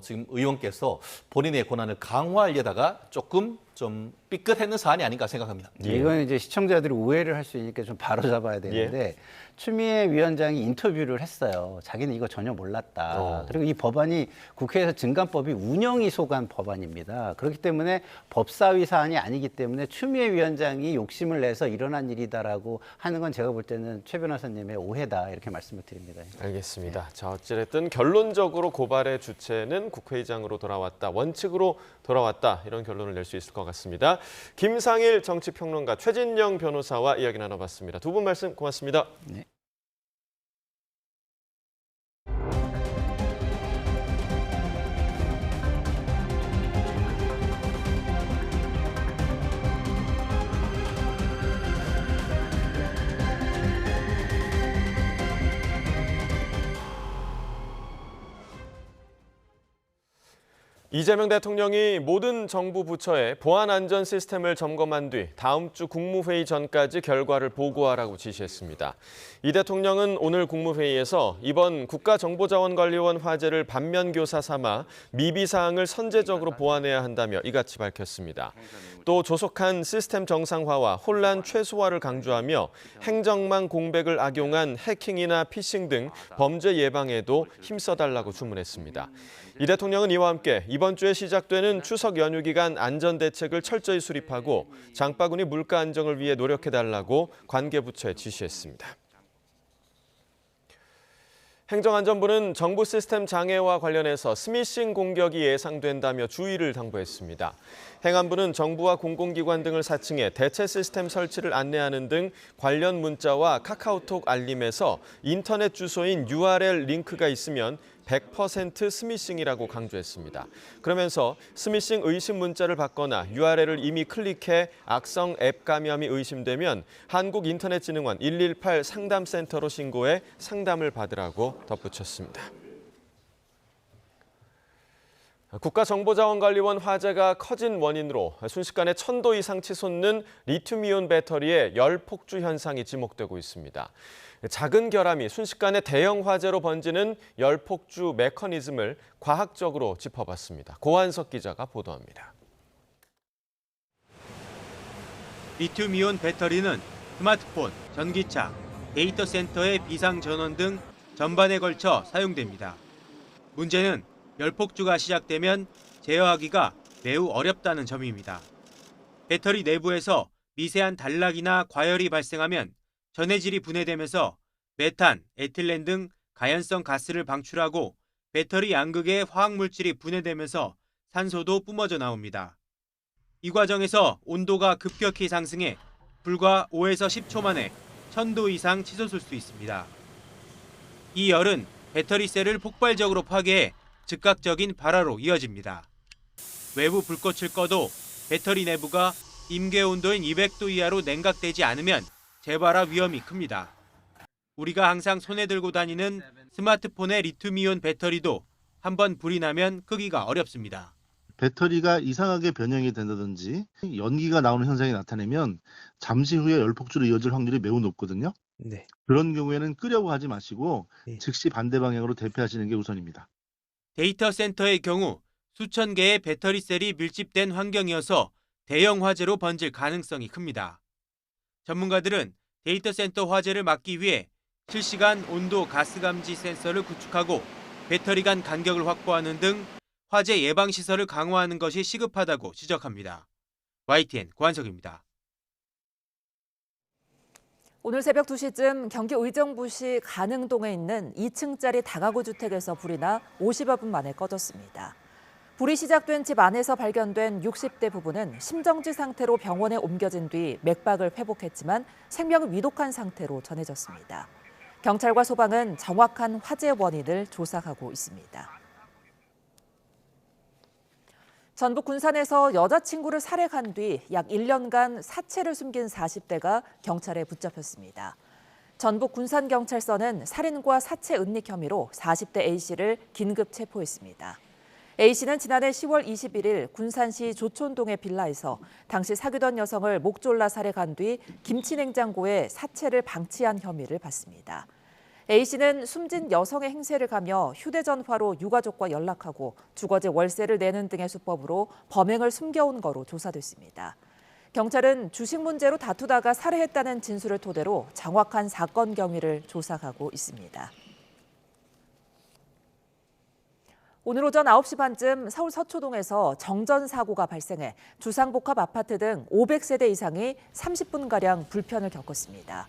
지금 의원께서 본인의 권한을 강화하려다가 조금 좀 삐끗했는 사안이 아닌가 생각합니다. 이건 이제 시청자들이 오해를 할 수 있으니까 좀 바로잡아야 되는데 추미애 위원장이 인터뷰를 했어요. 자기는 이거 전혀 몰랐다. 그리고 이 법안이 국회에서 증감법이 운영이 소관 법안입니다. 그렇기 때문에 법사위 사안이 아니기 때문에 추미애 위원장이 욕심을 내서 일어난 일이다라고 하는 건 제가 볼 때는 최 변호사님의 오해다 이렇게 말씀을 드립니다. 알겠습니다. 자, 어찌됐든 결론적으로 고발의 주체는 국회의장으로 돌아왔다. 원칙으로 돌아왔다. 이런 결론을 낼 수 있을 것 같습니다. 김상일 정치평론가 최진영 변호사와 이야기 나눠봤습니다. 두 분 말씀 고맙습니다. 네. 이재명 대통령이 모든 정부 부처에 보안 안전 시스템을 점검한 뒤 다음 주 국무회의 전까지 결과를 보고하라고 지시했습니다. 이 대통령은 오늘 국무회의에서 이번 국가정보자원관리원 화제를 반면교사 삼아 미비사항을 선제적으로 보완해야 한다며 이같이 밝혔습니다. 또 조속한 시스템 정상화와 혼란 최소화를 강조하며 행정망 공백을 악용한 해킹이나 피싱 등 범죄 예방에도 힘써달라고 주문했습니다. 이 대통령은 이와 함께 이번 주에 시작되는 추석 연휴 기간 안전대책을 철저히 수립하고 장바구니 물가 안정을 위해 노력해달라고 관계부처에 지시했습니다. 행정안전부는 정부 시스템 장애와 관련해서 스미싱 공격이 예상된다며 주의를 당부했습니다. 행안부는 정부와 공공기관 등을 사칭해 대체 시스템 설치를 안내하는 등 관련 문자와 카카오톡 알림에서 인터넷 주소인 URL 링크가 있으면 100% 스미싱이라고 강조했습니다. 그러면서 스미싱 의심 문자를 받거나 URL을 이미 클릭해 악성 앱 감염이 의심되면 한국인터넷진흥원 118 상담센터로 신고해 상담을 받으라고 덧붙였습니다. 국가정보자원관리원 화재가 커진 원인으로 순식간에 1000도 이상 치솟는 리튬이온 배터리의 열 폭주 현상이 지목되고 있습니다. 작은 결함이 순식간에 대형 화재로 번지는 열 폭주 메커니즘을 과학적으로 짚어봤습니다. 고한석 기자가 보도합니다. 리튬이온 배터리는 스마트폰, 전기차, 데이터 센터의 비상 전원 등 전반에 걸쳐 사용됩니다. 문제는 열폭주가 시작되면 제어하기가 매우 어렵다는 점입니다. 배터리 내부에서 미세한 단락이나 과열이 발생하면 전해질이 분해되면서 메탄, 에틸렌 등 가연성 가스를 방출하고 배터리 양극의 화학물질이 분해되면서 산소도 뿜어져 나옵니다. 이 과정에서 온도가 급격히 상승해 불과 5에서 10초 만에 1000도 이상 치솟을 수 있습니다. 이 열은 배터리 셀을 폭발적으로 파괴해 즉각적인 발화로 이어집니다. 외부 불꽃을 꺼도 배터리 내부가 임계 온도인 200도 이하로 냉각되지 않으면 재발화 위험이 큽니다. 우리가 항상 손에 들고 다니는 스마트폰의 리튬이온 배터리도 한번 불이 나면 끄기가 어렵습니다. 배터리가 이상하게 변형이 된다든지 연기가 나오는 현상이 나타나면 잠시 후에 열폭주로 이어질 확률이 매우 높거든요. 네. 그런 경우에는 끄려고 하지 마시고 즉시 반대 방향으로 대피하시는 게 우선입니다. 데이터 센터의 경우 수천 개의 배터리 셀이 밀집된 환경이어서 대형 화재로 번질 가능성이 큽니다. 전문가들은 데이터 센터 화재를 막기 위해 실시간 온도 가스 감지 센서를 구축하고 배터리 간 간격을 확보하는 등 화재 예방 시설을 강화하는 것이 시급하다고 지적합니다. YTN 고한석입니다. 오늘 새벽 2시쯤 경기 의정부시 가능동에 있는 2층짜리 다가구 주택에서 불이 나 50여 분 만에 꺼졌습니다. 불이 시작된 집 안에서 발견된 60대 부부는 심정지 상태로 병원에 옮겨진 뒤 맥박을 회복했지만 생명을 위독한 상태로 전해졌습니다. 경찰과 소방은 정확한 화재 원인을 조사하고 있습니다. 전북 군산에서 여자친구를 살해한 뒤 약 1년간 사체를 숨긴 40대가 경찰에 붙잡혔습니다. 전북 군산경찰서는 살인과 사체 은닉 혐의로 40대 A씨를 긴급 체포했습니다. A씨는 지난해 10월 21일 군산시 조촌동의 빌라에서 당시 사귀던 여성을 목 졸라 살해한 뒤 김치냉장고에 사체를 방치한 혐의를 받습니다. A씨는 숨진 여성의 행세를 가며 휴대전화로 유가족과 연락하고 주거지 월세를 내는 등의 수법으로 범행을 숨겨온 거로 조사됐습니다. 경찰은 주식 문제로 다투다가 살해했다는 진술을 토대로 정확한 사건 경위를 조사하고 있습니다. 오늘 오전 9시 반쯤 서울 서초동에서 정전사고가 발생해 주상복합 아파트 등 500세대 이상이 30분가량 불편을 겪었습니다.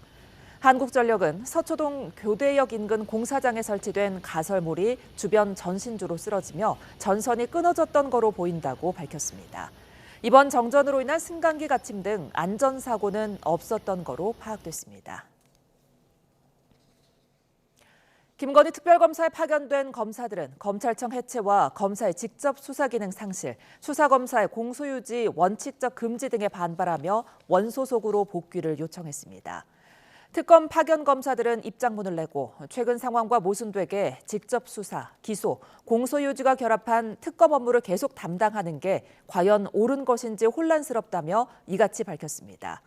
한국전력은 서초동 교대역 인근 공사장에 설치된 가설물이 주변 전신주로 쓰러지며 전선이 끊어졌던 거로 보인다고 밝혔습니다. 이번 정전으로 인한 승강기 갇힘 등 안전사고는 없었던 거로 파악됐습니다. 김건희 특별검사에 파견된 검사들은 검찰청 해체와 검사의 직접 수사 기능 상실, 수사검사의 공소유지 원칙적 금지 등에 반발하며 원소속으로 복귀를 요청했습니다. 특검 파견 검사들은 입장문을 내고 최근 상황과 모순되게 직접 수사, 기소, 공소유지가 결합한 특검 업무를 계속 담당하는 게 과연 옳은 것인지 혼란스럽다며 이같이 밝혔습니다.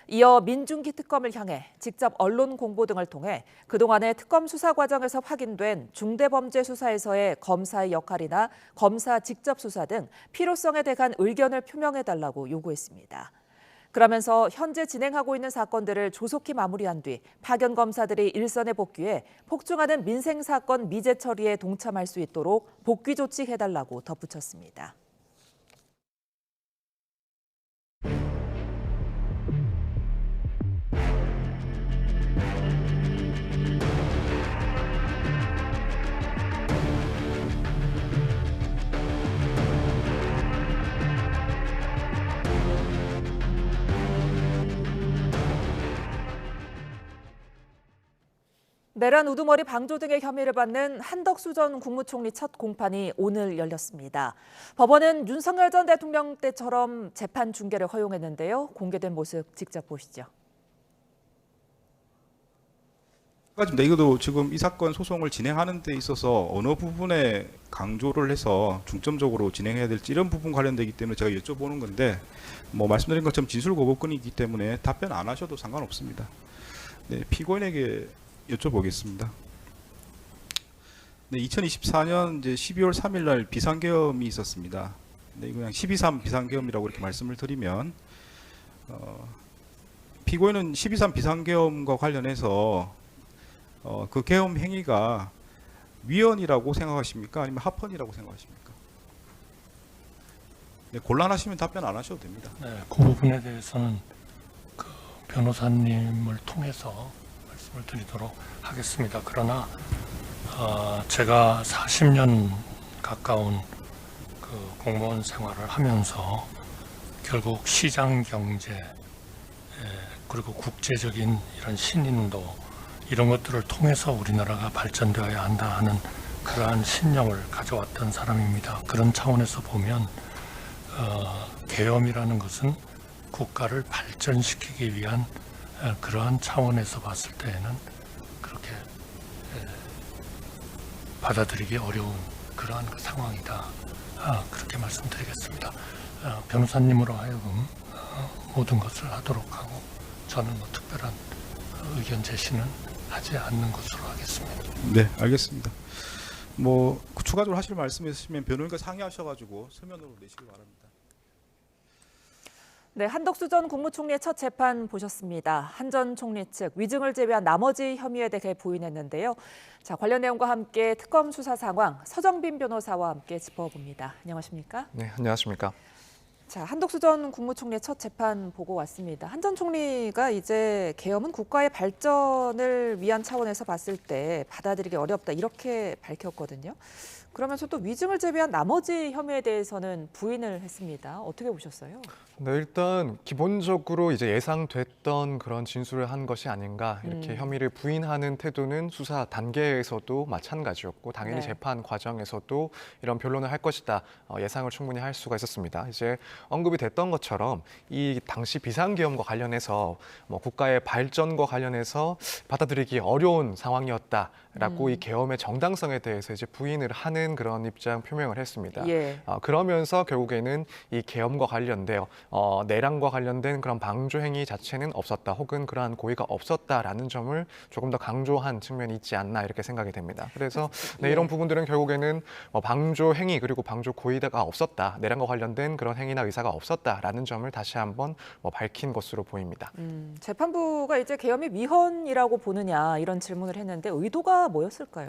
이어 민중기 특검을 향해 직접 언론 공보 등을 통해 그동안의 특검 수사 과정에서 확인된 중대범죄 수사에서의 검사의 역할이나 검사 직접 수사 등 필요성에 대한 의견을 표명해달라고 요구했습니다. 그러면서 현재 진행하고 있는 사건들을 조속히 마무리한 뒤 파견 검사들이 일선에 복귀해 폭증하는 민생 사건 미제 처리에 동참할 수 있도록 복귀 조치해달라고 덧붙였습니다. 내란 우두머리 방조 등의 혐의를 받는 한덕수 전 국무총리 첫 공판이 오늘 열렸습니다. 법원은 윤석열 전 대통령 때처럼 재판 중계를 허용했는데요. 공개된 모습 직접 보시죠. 이것도 지금 이 사건 소송을 진행하는 데 있어서 어느 부분에 강조를 해서 중점적으로 진행해야 될지 이런 부분 관련되기 때문에 제가 여쭤보는 건데 말씀드린 것처럼 진술거부권이기 때문에 답변 안 하셔도 상관없습니다. 네, 피고인에게 여쭤보겠습니다. 네, 2024년 이제 12월 3일 날 비상계엄이 있었습니다. 네, 이거 그냥 12.3 비상계엄이라고 이렇게 말씀을 드리면 피고인은 12.3 비상계엄과 관련해서 그 계엄 행위가 위헌이라고 생각하십니까? 아니면 합헌이라고 생각하십니까? 네, 곤란하시면 답변 안 하셔도 됩니다. 네, 그 부분에 대해서는 그 변호사님을 통해서 말씀을 드리도록 하겠습니다. 그러나 제가 40년 가까운 그 공무원 생활을 하면서 결국 시장 경제 그리고 국제적인 이런 신인도 이런 것들을 통해서 우리나라가 발전되어야 한다 하는 그러한 신념을 가져왔던 사람입니다. 그런 차원에서 보면 계엄이라는 것은 국가를 발전시키기 위한 그러한 차원에서 봤을 때에는 그렇게 받아들이기 어려운 그러한 상황이다. 그렇게 말씀드리겠습니다. 변호사님으로 하여금 모든 것을 하도록 하고 저는 뭐 특별한 의견 제시는 하지 않는 것으로 하겠습니다. 네, 알겠습니다. 뭐 추가적으로 하실 말씀 있으시면 변호인과 상의하셔가지고 서면으로 내시기 바랍니다. 네, 한덕수 전 국무총리의 첫 재판 보셨습니다. 한 전 총리 측 위증을 제외한 나머지 혐의에 대해 부인했는데요. 자, 관련 내용과 함께 특검 수사 상황 서정빈 변호사와 함께 짚어봅니다. 안녕하십니까? 네, 안녕하십니까? 자, 한덕수 전 국무총리의 첫 재판 보고 왔습니다. 한 전 총리가 이제 계엄은 국가의 발전을 위한 차원에서 봤을 때 받아들이기 어렵다 이렇게 밝혔거든요. 그러면서 또 위증을 제외한 나머지 혐의에 대해서는 부인을 했습니다. 어떻게 보셨어요? 네, 일단 기본적으로 이제 예상됐던 그런 진술을 한 것이 아닌가 이렇게 혐의를 부인하는 태도는 수사 단계에서도 마찬가지였고 당연히 네. 재판 과정에서도 이런 변론을 할 것이다 예상을 충분히 할 수가 있었습니다. 이제 언급이 됐던 것처럼 이 당시 비상계엄과 관련해서 뭐 국가의 발전과 관련해서 받아들이기 어려운 상황이었다라고 이 계엄의 정당성에 대해서 이제 부인을 하는 그런 입장 표명을 했습니다. 예. 그러면서 결국에는 이 계엄과 관련되어 내란과 관련된 그런 방조 행위 자체는 없었다, 혹은 그러한 고의가 없었다라는 점을 조금 더 강조한 측면이 있지 않나 이렇게 생각이 됩니다. 그래서 네, 이런 부분들은 결국에는 방조 행위 그리고 방조 고의가 없었다, 내란과 관련된 그런 행위나 의사가 없었다라는 점을 다시 한번 밝힌 것으로 보입니다. 재판부가 이제 계엄이 위헌이라고 보느냐 이런 질문을 했는데 의도가 뭐였을까요?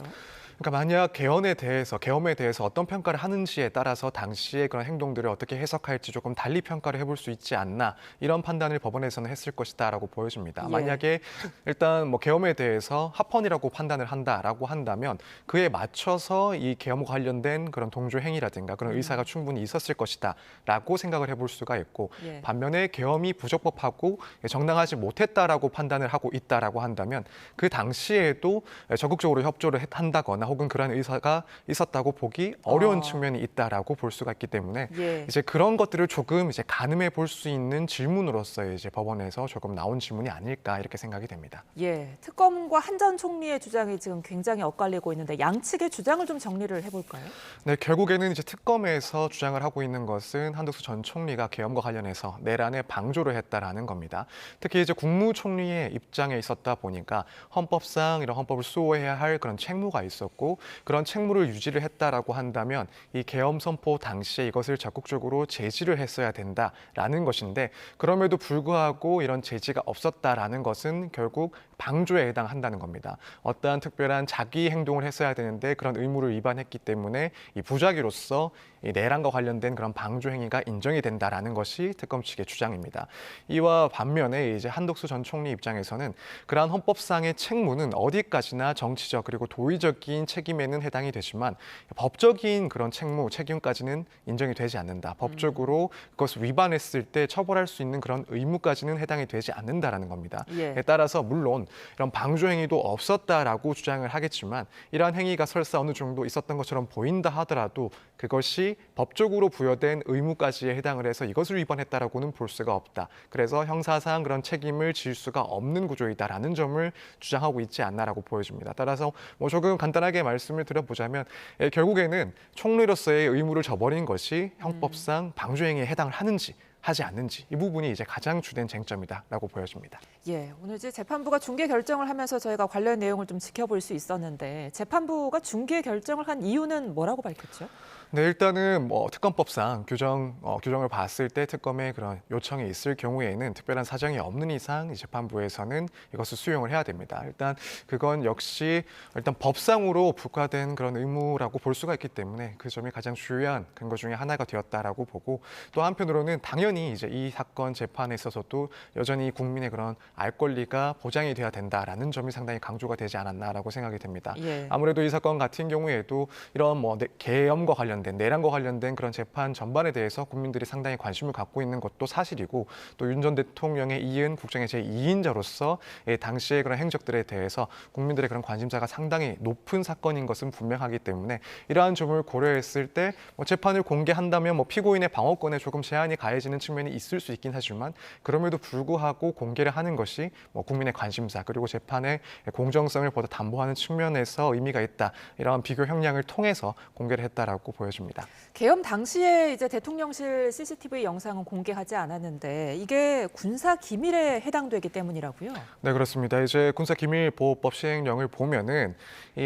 그러니까 만약 계엄에 대해서 어떤 평가를 하는지에 따라서 당시의 그런 행동들을 어떻게 해석할지 조금 달리 평가를 해볼 수 있지 않나 이런 판단을 법원에서는 했을 것이다라고 보여집니다. 예. 만약에 일단 계엄에 대해서 합헌이라고 판단을 한다라고 한다면 그에 맞춰서 이 계엄과 관련된 그런 동조 행위라든가 그런 의사가 충분히 있었을 것이다라고 생각을 해볼 수가 있고 예. 반면에 계엄이 부적법하고 정당하지 못했다라고 판단을 하고 있다라고 한다면 그 당시에도 적극적으로 협조를 한다거나 혹은 그러한 의사가 있었다고 보기 어려운 측면이 있다라고 볼 수가 있기 때문에 예. 이제 그런 것들을 조금 이제 가늠해 볼 수 있는 질문으로서 이제 법원에서 조금 나온 질문이 아닐까 이렇게 생각이 됩니다. 예, 특검과 한 전 총리의 주장이 지금 굉장히 엇갈리고 있는데 양측의 주장을 좀 정리를 해볼까요? 네, 결국에는 이제 특검에서 주장을 하고 있는 것은 한덕수 전 총리가 계엄과 관련해서 내란에 방조를 했다라는 겁니다. 특히 이제 국무총리의 입장에 있었다 보니까 헌법상 이런 헌법을 수호해야 할 그런 책무가 있었고 그런 책무를 유지를 했다라고 한다면 이 계엄 선포 당시에 이것을 적극적으로 제지를 했어야 된다라는 것인데 그럼에도 불구하고 이런 제지가 없었다라는 것은 결국 방조에 해당한다는 겁니다. 어떠한 특별한 자기 행동을 했어야 되는데 그런 의무를 위반했기 때문에 이 부작위로서 이 내란과 관련된 그런 방조 행위가 인정이 된다라는 것이 특검 측의 주장입니다. 이와 반면에 이제 한덕수 전 총리 입장에서는 그러한 헌법상의 책무는 어디까지나 정치적 그리고 도의적인 책임에는 해당이 되지만 법적인 그런 책무, 책임까지는 인정이 되지 않는다. 법적으로 그것을 위반했을 때 처벌할 수 있는 그런 의무까지는 해당이 되지 않는다라는 겁니다. 예. 따라서 물론 이런 방조 행위도 없었다라고 주장을 하겠지만 이러한 행위가 설사 어느 정도 있었던 것처럼 보인다 하더라도 그것이 법적으로 부여된 의무까지에 해당을 해서 이것을 위반했다라고는 볼 수가 없다. 그래서 형사상 그런 책임을 질 수가 없는 구조이다라는 점을 주장하고 있지 않나라고 보여집니다. 따라서 조금 간단하게 말씀을 드려보자면 결국에는 총리로서의 의무를 저버린 것이 형법상 방조 행위에 해당을 하는지 하지 않는지 이 부분이 이제 가장 주된 쟁점이다라고 보여집니다. 예, 오늘 이제 재판부가 중개 결정을 하면서 저희가 관련 내용을 좀 지켜볼 수 있었는데 재판부가 중개 결정을 한 이유는 뭐라고 밝혔죠? 네, 일단은 특검법상 규정을 봤을 때 특검의 그런 요청이 있을 경우에는 특별한 사정이 없는 이상 이 재판부에서는 이것을 수용을 해야 됩니다. 일단 그건 역시 일단 법상으로 부과된 그런 의무라고 볼 수가 있기 때문에 그 점이 가장 중요한 근거 중에 하나가 되었다라고 보고 또 한편으로는 당연히 이제 이 사건 재판에 있어서도 여전히 국민의 그런 알 권리가 보장이 돼야 된다라는 점이 상당히 강조가 되지 않았나라고 생각이 됩니다. 예. 아무래도 이 사건 같은 경우에도 이런 계엄과 관련된 내란과 관련된 그런 재판 전반에 대해서 국민들이 상당히 관심을 갖고 있는 것도 사실이고 또 윤 전 대통령에 이은 국정의 제2인자로서 당시의 그런 행적들에 대해서 국민들의 그런 관심사가 상당히 높은 사건인 것은 분명하기 때문에 이러한 점을 고려했을 때 재판을 공개한다면 피고인의 방어권에 조금 제한이 가해지는 측면이 있을 수 있긴 하지만 그럼에도 불구하고 공개를 하는 것이 것이 국민의 관심사 그리고 재판의 공정성을 보다 담보하는 측면에서 의미가 있다. 이러한 비교 형량을 통해서 공개를 했다라고 보여집니다. 계엄 당시에 이제 대통령실 CCTV 영상은 공개하지 않았는데 이게 군사 기밀에 해당되기 때문이라고요? 네, 그렇습니다. 이제 군사기밀보호법 시행령을 보면은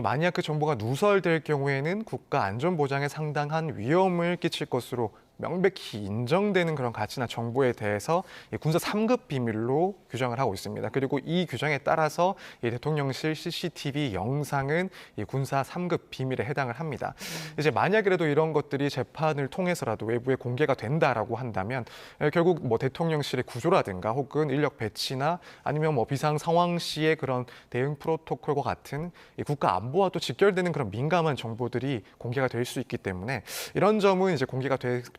만약 그 정보가 누설될 경우에는 국가 안전 보장에 상당한 위험을 끼칠 것으로 명백히 인정되는 그런 가치나 정보에 대해서 군사 3급 비밀로 규정을 하고 있습니다. 그리고 이 규정에 따라서 이 대통령실 CCTV 영상은 이 군사 3급 비밀에 해당을 합니다. 이제 만약이라도 이런 것들이 재판을 통해서라도 외부에 공개가 된다라고 한다면 결국 대통령실의 구조라든가 혹은 인력 배치나 아니면 비상 상황 시의 그런 대응 프로토콜과 같은 이 국가 안보와 또 직결되는 그런 민감한 정보들이 공개가 될 수 있기 때문에 이런 점은 이제 공개가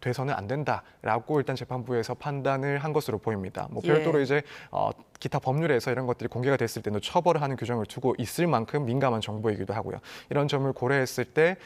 돼서는 안 된다라고 일단 재판부에서 판단을 한 것으로 보입니다. 별도로 이제 기타 법률에서 이런 것들이 공개가 됐을 때는 처벌을 하는 규정을 두고 있을 만큼 민감한 정보이기도 하고요. 이런 점을 고려했을 때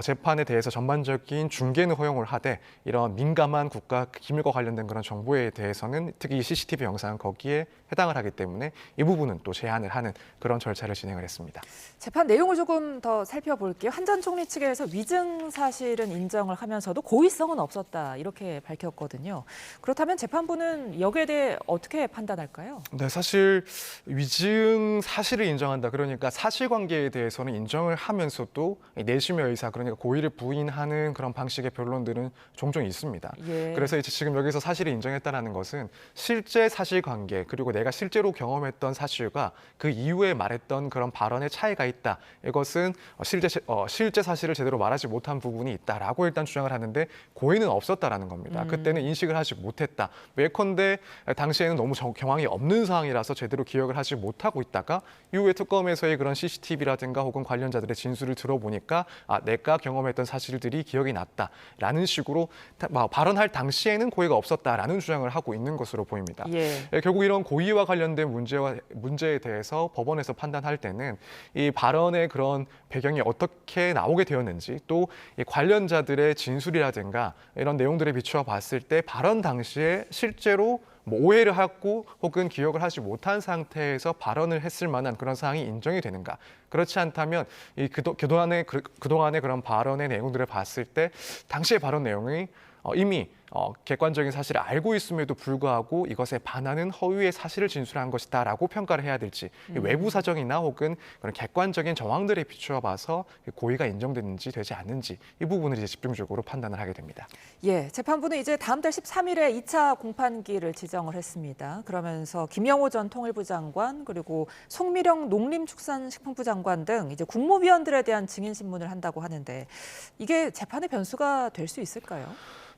재판에 대해서 전반적인 중개는 허용을 하되 이런 민감한 국가 기밀과 관련된 그런 정보에 대해서는 특히 CCTV 영상은 거기에 해당을 하기 때문에 이 부분은 또 제한을 하는 그런 절차를 진행을 했습니다. 재판 내용을 조금 더 살펴볼게요. 한 전 총리 측에서 위증 사실은 인정을 하면서도 고의성은 없었다 이렇게 밝혔거든요. 그렇다면 재판부는 여기에 대해 어떻게 판단할까요? 네, 사실 위증 사실을 인정한다. 그러니까 사실관계에 대해서는 인정을 하면서도 내심의 의사, 그러니까 고의를 부인하는 그런 방식의 변론들은 종종 있습니다. 그래서 이제 지금 여기서 사실을 인정했다는 것은 실제 사실관계 그리고 내가 실제로 경험했던 사실과 그 이후에 말했던 그런 발언의 차이가 있다. 이것은 실제 사실을 제대로 말하지 못한 부분이 있다라고 일단 주장을 하는데 고의는 없었다라는 겁니다. 그때는 인식을 하지 못했다. 예컨대 당시에는 너무 경황이 없는 상황이라서 제대로 기억을 하지 못하고 있다가 이후에 특검에서의 그런 CCTV라든가 혹은 관련자들의 진술을 들어보니까 내가 경험했던 사실들이 기억이 났다라는 식으로 발언할 당시에는 고의가 없었다라는 주장을 하고 있는 것으로 보입니다. 결국 이런 고의와 관련된 문제에 대해서 법원에서 판단할 때는 이 발언의 그런 배경이 어떻게 나오게 되었는지 또 이 관련자들의 진술이라든가 이런 내용들에 비추어 봤을 때 발언 당시에 실제로 오해를 하고 혹은 기억을 하지 못한 상태에서 발언을 했을 만한 그런 사항이 인정이 되는가. 그렇지 않다면 그동안의 그런 발언의 내용들을 봤을 때 당시의 발언 내용이 이미 객관적인 사실을 알고 있음에도 불구하고 이것에 반하는 허위의 사실을 진술한 것이다라고 평가를 해야 될지 외부 사정이나 혹은 그런 객관적인 정황들에 비추어 봐서 고의가 인정됐는지 되지 않는지 이 부분을 이제 집중적으로 판단을 하게 됩니다. 재판부는 이제 다음 달 13일에 2차 공판기를 지정을 했습니다. 그러면서 김영호 전 통일부 장관 그리고 송미령 농림축산식품부 장관 등 이제 국무위원들에 대한 증인 신문을 한다고 하는데 이게 재판의 변수가 될 수 있을까요?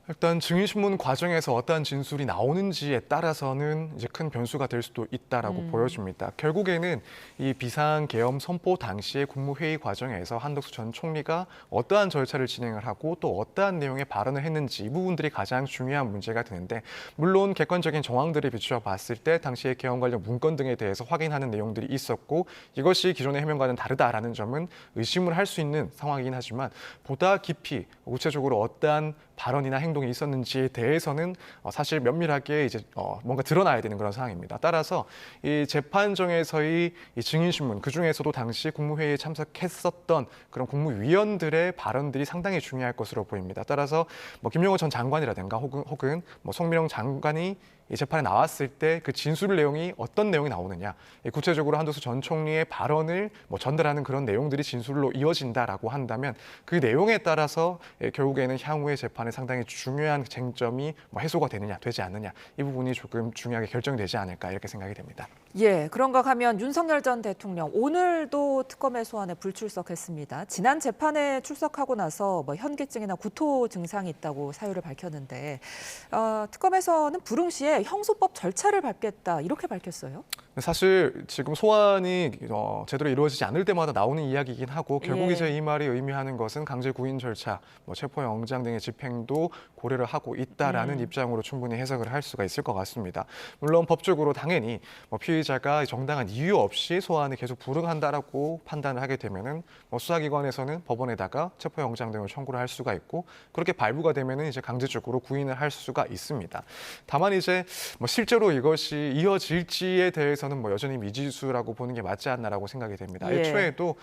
일단 증인신문 과정에서 어떠한 진술이 나오는지에 따라서는 이제 큰 변수가 될 수도 있다라고 보여집니다. 결국에는 이 비상계엄 선포 당시의 국무회의 과정에서 한덕수 전 총리가 어떠한 절차를 진행을 하고 또 어떠한 내용의 발언을 했는지 이 부분들이 가장 중요한 문제가 되는데 물론 객관적인 정황들에 비추어 봤을 때 당시의 계엄 관련 문건 등에 대해서 확인하는 내용들이 있었고 이것이 기존의 해명과는 다르다라는 점은 의심을 할 수 있는 상황이긴 하지만 보다 깊이 구체적으로 어떠한 발언이나 행동이 있었는지에 대해서는 사실 면밀하게 이제 뭔가 드러나야 되는 그런 상황입니다. 따라서 이 재판정에서의 이 증인신문 그 중에서도 당시 국무회의에 참석했었던 그런 국무위원들의 발언들이 상당히 중요할 것으로 보입니다. 따라서 김영호 전 장관이라든가 혹은 송미령 장관이 이 재판에 나왔을 때 그 진술 내용이 어떤 내용이 나오느냐, 구체적으로 한덕수 전 총리의 발언을 전달하는 그런 내용들이 진술로 이어진다라고 한다면 그 내용에 따라서 결국에는 향후의 재판에 상당히 중요한 쟁점이 해소가 되느냐, 되지 않느냐 이 부분이 조금 중요하게 결정되지 않을까 이렇게 생각이 됩니다. 그런가 하면 윤석열 전 대통령 오늘도 특검의 소환에 불출석했습니다. 지난 재판에 출석하고 나서 현기증이나 구토 증상이 있다고 사유를 밝혔는데 특검에서는 불응 시에 형소법 절차를 밟겠다 이렇게 밝혔어요. 사실 지금 소환이 제대로 이루어지지 않을 때마다 나오는 이야기이긴 하고 결국 이제 이 말이 의미하는 것은 강제 구인 절차, 체포영장 등의 집행도 고려를 하고 있다라는 입장으로 충분히 해석을 할 수가 있을 것 같습니다. 물론 법적으로 당연히 피의자가 정당한 이유 없이 소환에 계속 불응한다라고 판단을 하게 되면은 수사기관에서는 법원에다가 체포영장 등을 청구를 할 수가 있고 그렇게 발부가 되면은 이제 강제적으로 구인을 할 수가 있습니다. 다만 이제 뭐 실제로 이것이 이어질지에 대해서는 뭐 여전히 미지수라고 보는 게 맞지 않나라고 생각이 됩니다. 예. 애초에도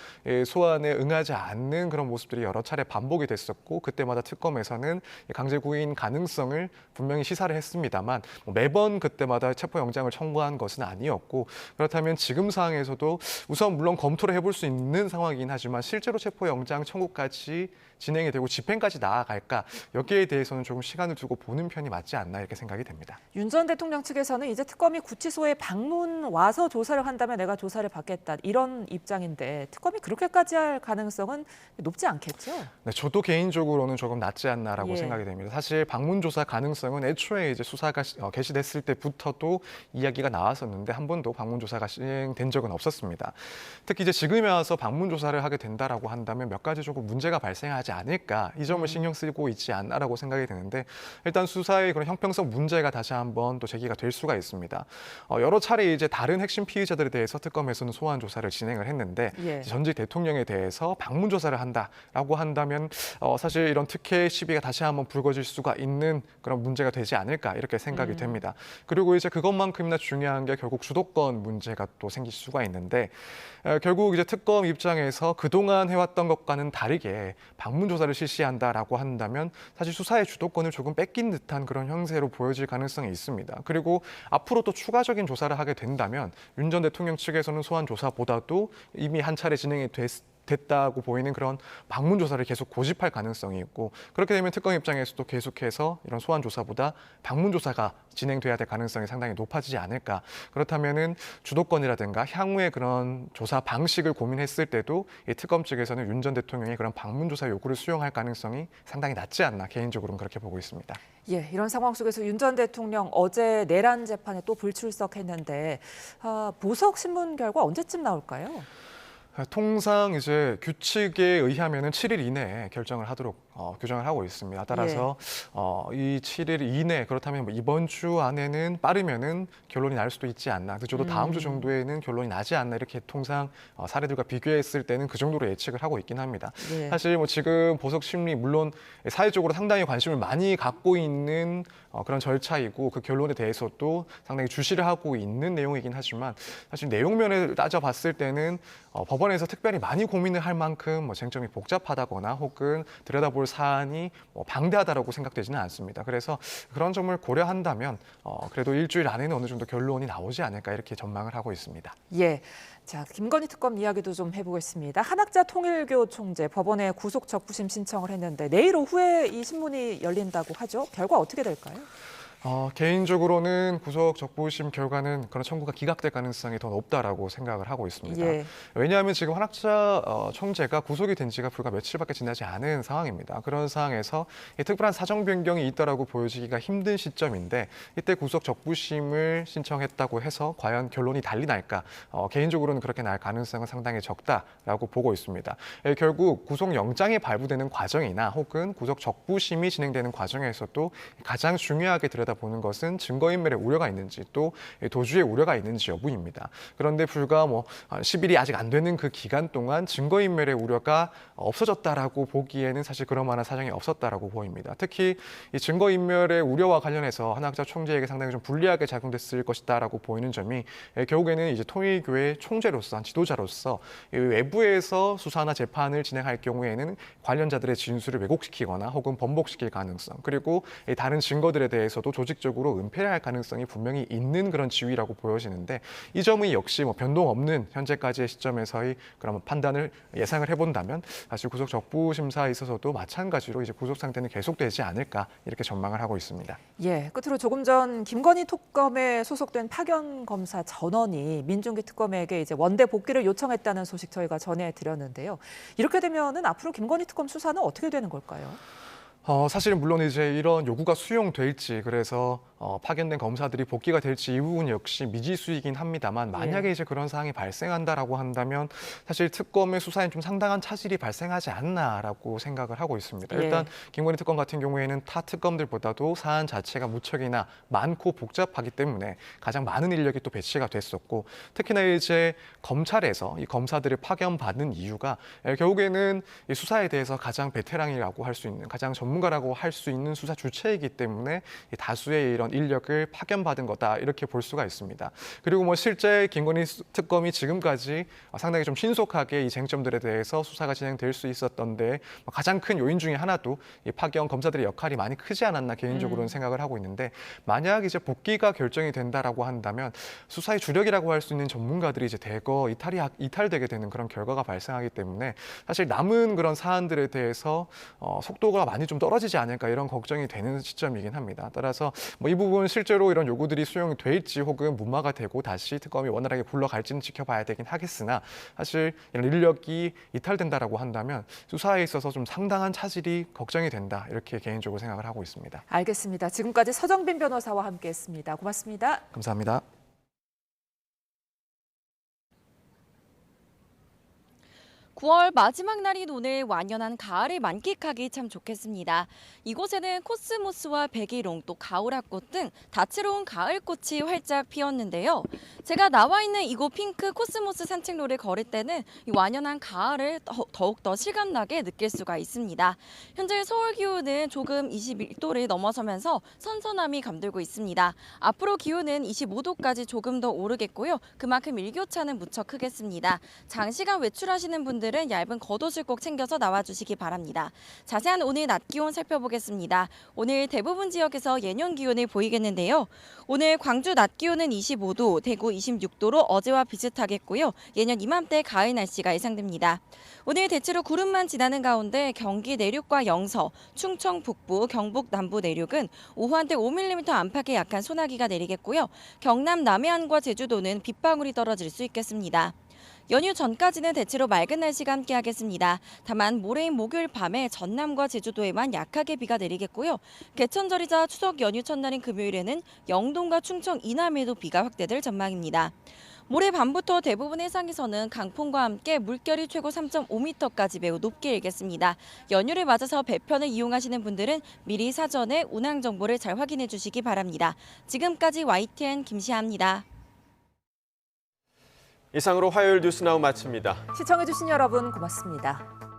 소환에 응하지 않는 그런 모습들이 여러 차례 반복이 됐었고 그때마다 특검에서는 강제 구인 가능성을 분명히 시사를 했습니다만 매번 그때마다 체포영장을 청구한 것은 아니었고 그렇다면 지금 상황에서도 우선 물론 검토를 해볼 수 있는 상황이긴 하지만 실제로 체포영장 청구까지 진행이 되고 집행까지 나아갈까 여기에 대해서는 조금 시간을 두고 보는 편이 맞지 않나 이렇게 생각이 됩니다. 윤 전 대통령 측에서는 이제 특검이 구치소에 방문 와서 조사를 한다면 내가 조사를 받겠다 이런 입장인데 특검이 그렇게까지 할 가능성은 높지 않겠죠? 네, 저도 개인적으로는 조금 낮지 않나라고 예. 생각이 됩니다. 사실 방문 조사 가능성은 애초에 이제 수사가 개시됐을 때부터도 이야기가 나왔었는데 한 번도 방문 조사가 시행된 적은 없었습니다. 특히 이제 지금에 와서 방문 조사를 하게 된다라고 한다면 몇 가지 조금 문제가 발생하지 않을까 이 점을 신경 쓰고 있지 않나라고 생각이 드는데 일단 수사의 그런 형평성 문제가 다시 한번 또 제기가 될 수가 있습니다. 여러 차례 이제 다른 핵심 피의자들에 대해서 특검에서는 소환 조사를 진행을 했는데 예. 전직 대통령에 대해서 방문 조사를 한다라고 한다면 사실 이런 특혜 시비가 다시 한번 불거질 수가 있는 그런 문제가 되지 않을까 이렇게 생각이 됩니다. 그리고 이제 그것만큼이나 중요한 게 결국 주도권 문제가 또 생길 수가 있는데 결국 이제 특검 입장에서 그동안 해왔던 것과는 다르게 방문 조사를 실시한다라고 한다면 사실 수사의 주도권을 조금 뺏긴 듯한 그런 형세로 보여질 가능성이 있습니다. 그리고 앞으로 또 추가적인 조사를 하게 된다면 윤 전 대통령 측에서는 소환 조사보다도 이미 한 차례 진행이 됐다고 보이는 그런 방문 조사를 계속 고집할 가능성이 있고 그렇게 되면 특검 입장에서도 계속해서 이런 소환 조사보다 방문 조사가 진행돼야 될 가능성이 상당히 높아지지 않을까. 그렇다면은 주도권이라든가 향후의 그런 조사 방식을 고민했을 때도 이 특검 측에서는 윤 전 대통령의 그런 방문 조사 요구를 수용할 가능성이 상당히 낮지 않나 개인적으로는 그렇게 보고 있습니다. 예, 이런 상황 속에서 윤 전 대통령 어제 내란 재판에 또 불출석했는데 보석 신문 결과 언제쯤 나올까요? 통상 이제 규칙에 의하면은 7일 이내에 결정을 하도록 규정을 하고 있습니다. 따라서 이 7일 이내 그렇다면 뭐 이번 주 안에는 빠르면은 결론이 날 수도 있지 않나. 늦어도 다음 주 정도에는 결론이 나지 않나 이렇게 통상 사례들과 비교했을 때는 그 정도로 예측을 하고 있긴 합니다. 예. 사실 뭐 지금 보석 심리 물론 사회적으로 상당히 관심을 많이 갖고 있는 그런 절차이고 그 결론에 대해서도 상당히 주시를 하고 있는 내용이긴 하지만 사실 내용면을 따져봤을 때는 법원에서 특별히 많이 고민을 할 만큼 뭐 쟁점이 복잡하다거나 혹은 들여다볼 사안이 방대하다라고 생각되지는 않습니다. 그래서 그런 점을 고려한다면 그래도 일주일 안에는 어느 정도 결론이 나오지 않을까 이렇게 전망을 하고 있습니다. 예. 자, 김건희 특검 이야기도 좀 해보겠습니다. 한학자 통일교 총재 법원에 구속 적부심 신청을 했는데 내일 오후에 이 신문이 열린다고 하죠. 결과 어떻게 될까요? 개인적으로는 구속 적부심 결과는 그런 청구가 기각될 가능성이 더 높다라고 생각을 하고 있습니다. 예. 왜냐하면 지금 한학자 총재가 구속이 된 지가 불과 며칠밖에 지나지 않은 상황입니다. 그런 상황에서 특별한 사정 변경이 있다라고 보여지기가 힘든 시점인데 이때 구속 적부심을 신청했다고 해서 과연 결론이 달리 날까? 개인적으로는 그렇게 날 가능성은 상당히 적다라고 보고 있습니다. 결국 구속영장이 발부되는 과정이나 혹은 구속 적부심이 진행되는 과정에서도 가장 중요하게 보는 것은 증거인멸의 우려가 있는지 또 도주의 우려가 있는지 여부입니다. 그런데 불과 10일이 아직 안 되는 그 기간 동안 증거인멸의 우려가 없어졌다라고 보기에는 사실 그럴 만한 사정이 없었다라고 보입니다. 특히 이 증거인멸의 우려와 관련해서 한학자 총재에게 상당히 좀 불리하게 작용됐을 것이다라고 보이는 점이 결국에는 이제 통일교의 총재로서 한 지도자로서 외부에서 수사나 재판을 진행할 경우에는 관련자들의 진술을 왜곡시키거나 혹은 번복시킬 가능성 그리고 다른 증거들에 대해서도 조직적으로 은폐를 할 가능성이 분명히 있는 그런 지위라고 보여지는데 이 점이 역시 변동 없는 현재까지의 시점에서의 그런 판단을 예상을 해본다면 사실 구속 적부 심사에 있어서도 마찬가지로 이제 구속 상태는 계속되지 않을까 이렇게 전망을 하고 있습니다. 예, 끝으로 조금 전 김건희 특검에 소속된 파견 검사 전원이 민중기 특검에게 이제 원대 복귀를 요청했다는 소식 저희가 전해드렸는데요. 이렇게 되면은 앞으로 김건희 특검 수사는 어떻게 되는 걸까요? 사실은 물론 이제 이런 요구가 수용될지 그래서 파견된 검사들이 복귀가 될지 이 부분 역시 미지수이긴 합니다만 만약에 이제 그런 사항이 발생한다라고 한다면 사실 특검의 수사에 좀 상당한 차질이 발생하지 않나라고 생각을 하고 있습니다. 일단 김건희 특검 같은 경우에는 타 특검들보다도 사안 자체가 무척이나 많고 복잡하기 때문에 가장 많은 인력이 또 배치가 됐었고 특히나 이제 검찰에서 이 검사들을 파견받는 이유가 결국에는 이 수사에 대해서 가장 베테랑이라고 할 수 있는 가장 전문가라고 할 수 있는 수사 주체이기 때문에 다수의 이런 인력을 파견받은 거다 이렇게 볼 수가 있습니다. 그리고 뭐 실제 김건희 특검이 지금까지 상당히 좀 신속하게 이 쟁점들에 대해서 수사가 진행될 수 있었던데 가장 큰 요인 중에 하나도 이 파견 검사들의 역할이 많이 크지 않았나 개인적으로는 생각을 하고 있는데, 만약 이제 복귀가 결정이 된다라고 한다면 수사의 주력이라고 할 수 있는 전문가들이 이제 대거 이탈되게 되는 그런 결과가 발생하기 때문에 사실 남은 그런 사안들에 대해서 속도가 많이 좀 떨어지지 않을까 이런 걱정이 되는 시점이긴 합니다. 따라서 뭐 이 부분 실제로 이런 요구들이 수용이 될지 혹은 무마가 되고 다시 특검이 원활하게 굴러갈지는 지켜봐야 되긴 하겠으나, 사실 이런 인력이 이탈된다라고 한다면 수사에 있어서 좀 상당한 차질이 걱정이 된다 이렇게 개인적으로 생각을 하고 있습니다. 알겠습니다. 지금까지 서정빈 변호사와 함께했습니다. 고맙습니다. 감사합니다. 9월 마지막 날인 오늘 완연한 가을을 만끽하기 참 좋겠습니다. 이곳에는 코스모스와 백일홍, 또 가오라꽃 등 다채로운 가을꽃이 활짝 피었는데요. 제가 나와 있는 이곳 핑크 코스모스 산책로를 걸을 때는 이 완연한 가을을 더욱더 실감나게 느낄 수가 있습니다. 현재 서울 기온은 조금 21도를 넘어서면서 선선함이 감돌고 있습니다. 앞으로 기온은 25도까지 조금 더 오르겠고요. 그만큼 일교차는 무척 크겠습니다. 장시간 외출하시는 분들은 얇은 겉옷을 꼭 챙겨서 나와주시기 바랍니다. 자세한 오늘 낮 기온 살펴보겠습니다. 오늘 대부분 지역에서 예년 기온을 보이겠는데요. 오늘 광주 낮 기온은 25도, 대구 26도로 어제와 비슷하겠고요. 예년 이맘때 가을 날씨가 예상됩니다. 오늘 대체로 구름만 지나는 가운데 경기 내륙과 영서, 충청 북부, 경북 남부 내륙은 오후 한때 5mm 안팎의 약한 소나기가 내리겠고요. 경남 남해안과 제주도는 빗방울이 떨어질 수 있겠습니다. 연휴 전까지는 대체로 맑은 날씨가 함께하겠습니다. 다만 모레인 목요일 밤에 전남과 제주도에만 약하게 비가 내리겠고요. 개천절이자 추석 연휴 첫날인 금요일에는 영동과 충청 이남에도 비가 확대될 전망입니다. 모레 밤부터 대부분 해상에서는 강풍과 함께 물결이 최고 3.5m까지 매우 높게 일겠습니다. 연휴를 맞아서 배편을 이용하시는 분들은 미리 사전에 운항 정보를 잘 확인해 주시기 바랍니다. 지금까지 YTN 김시아입니다. 이상으로 화요일 뉴스나우 마칩니다. 시청해주신 여러분 고맙습니다.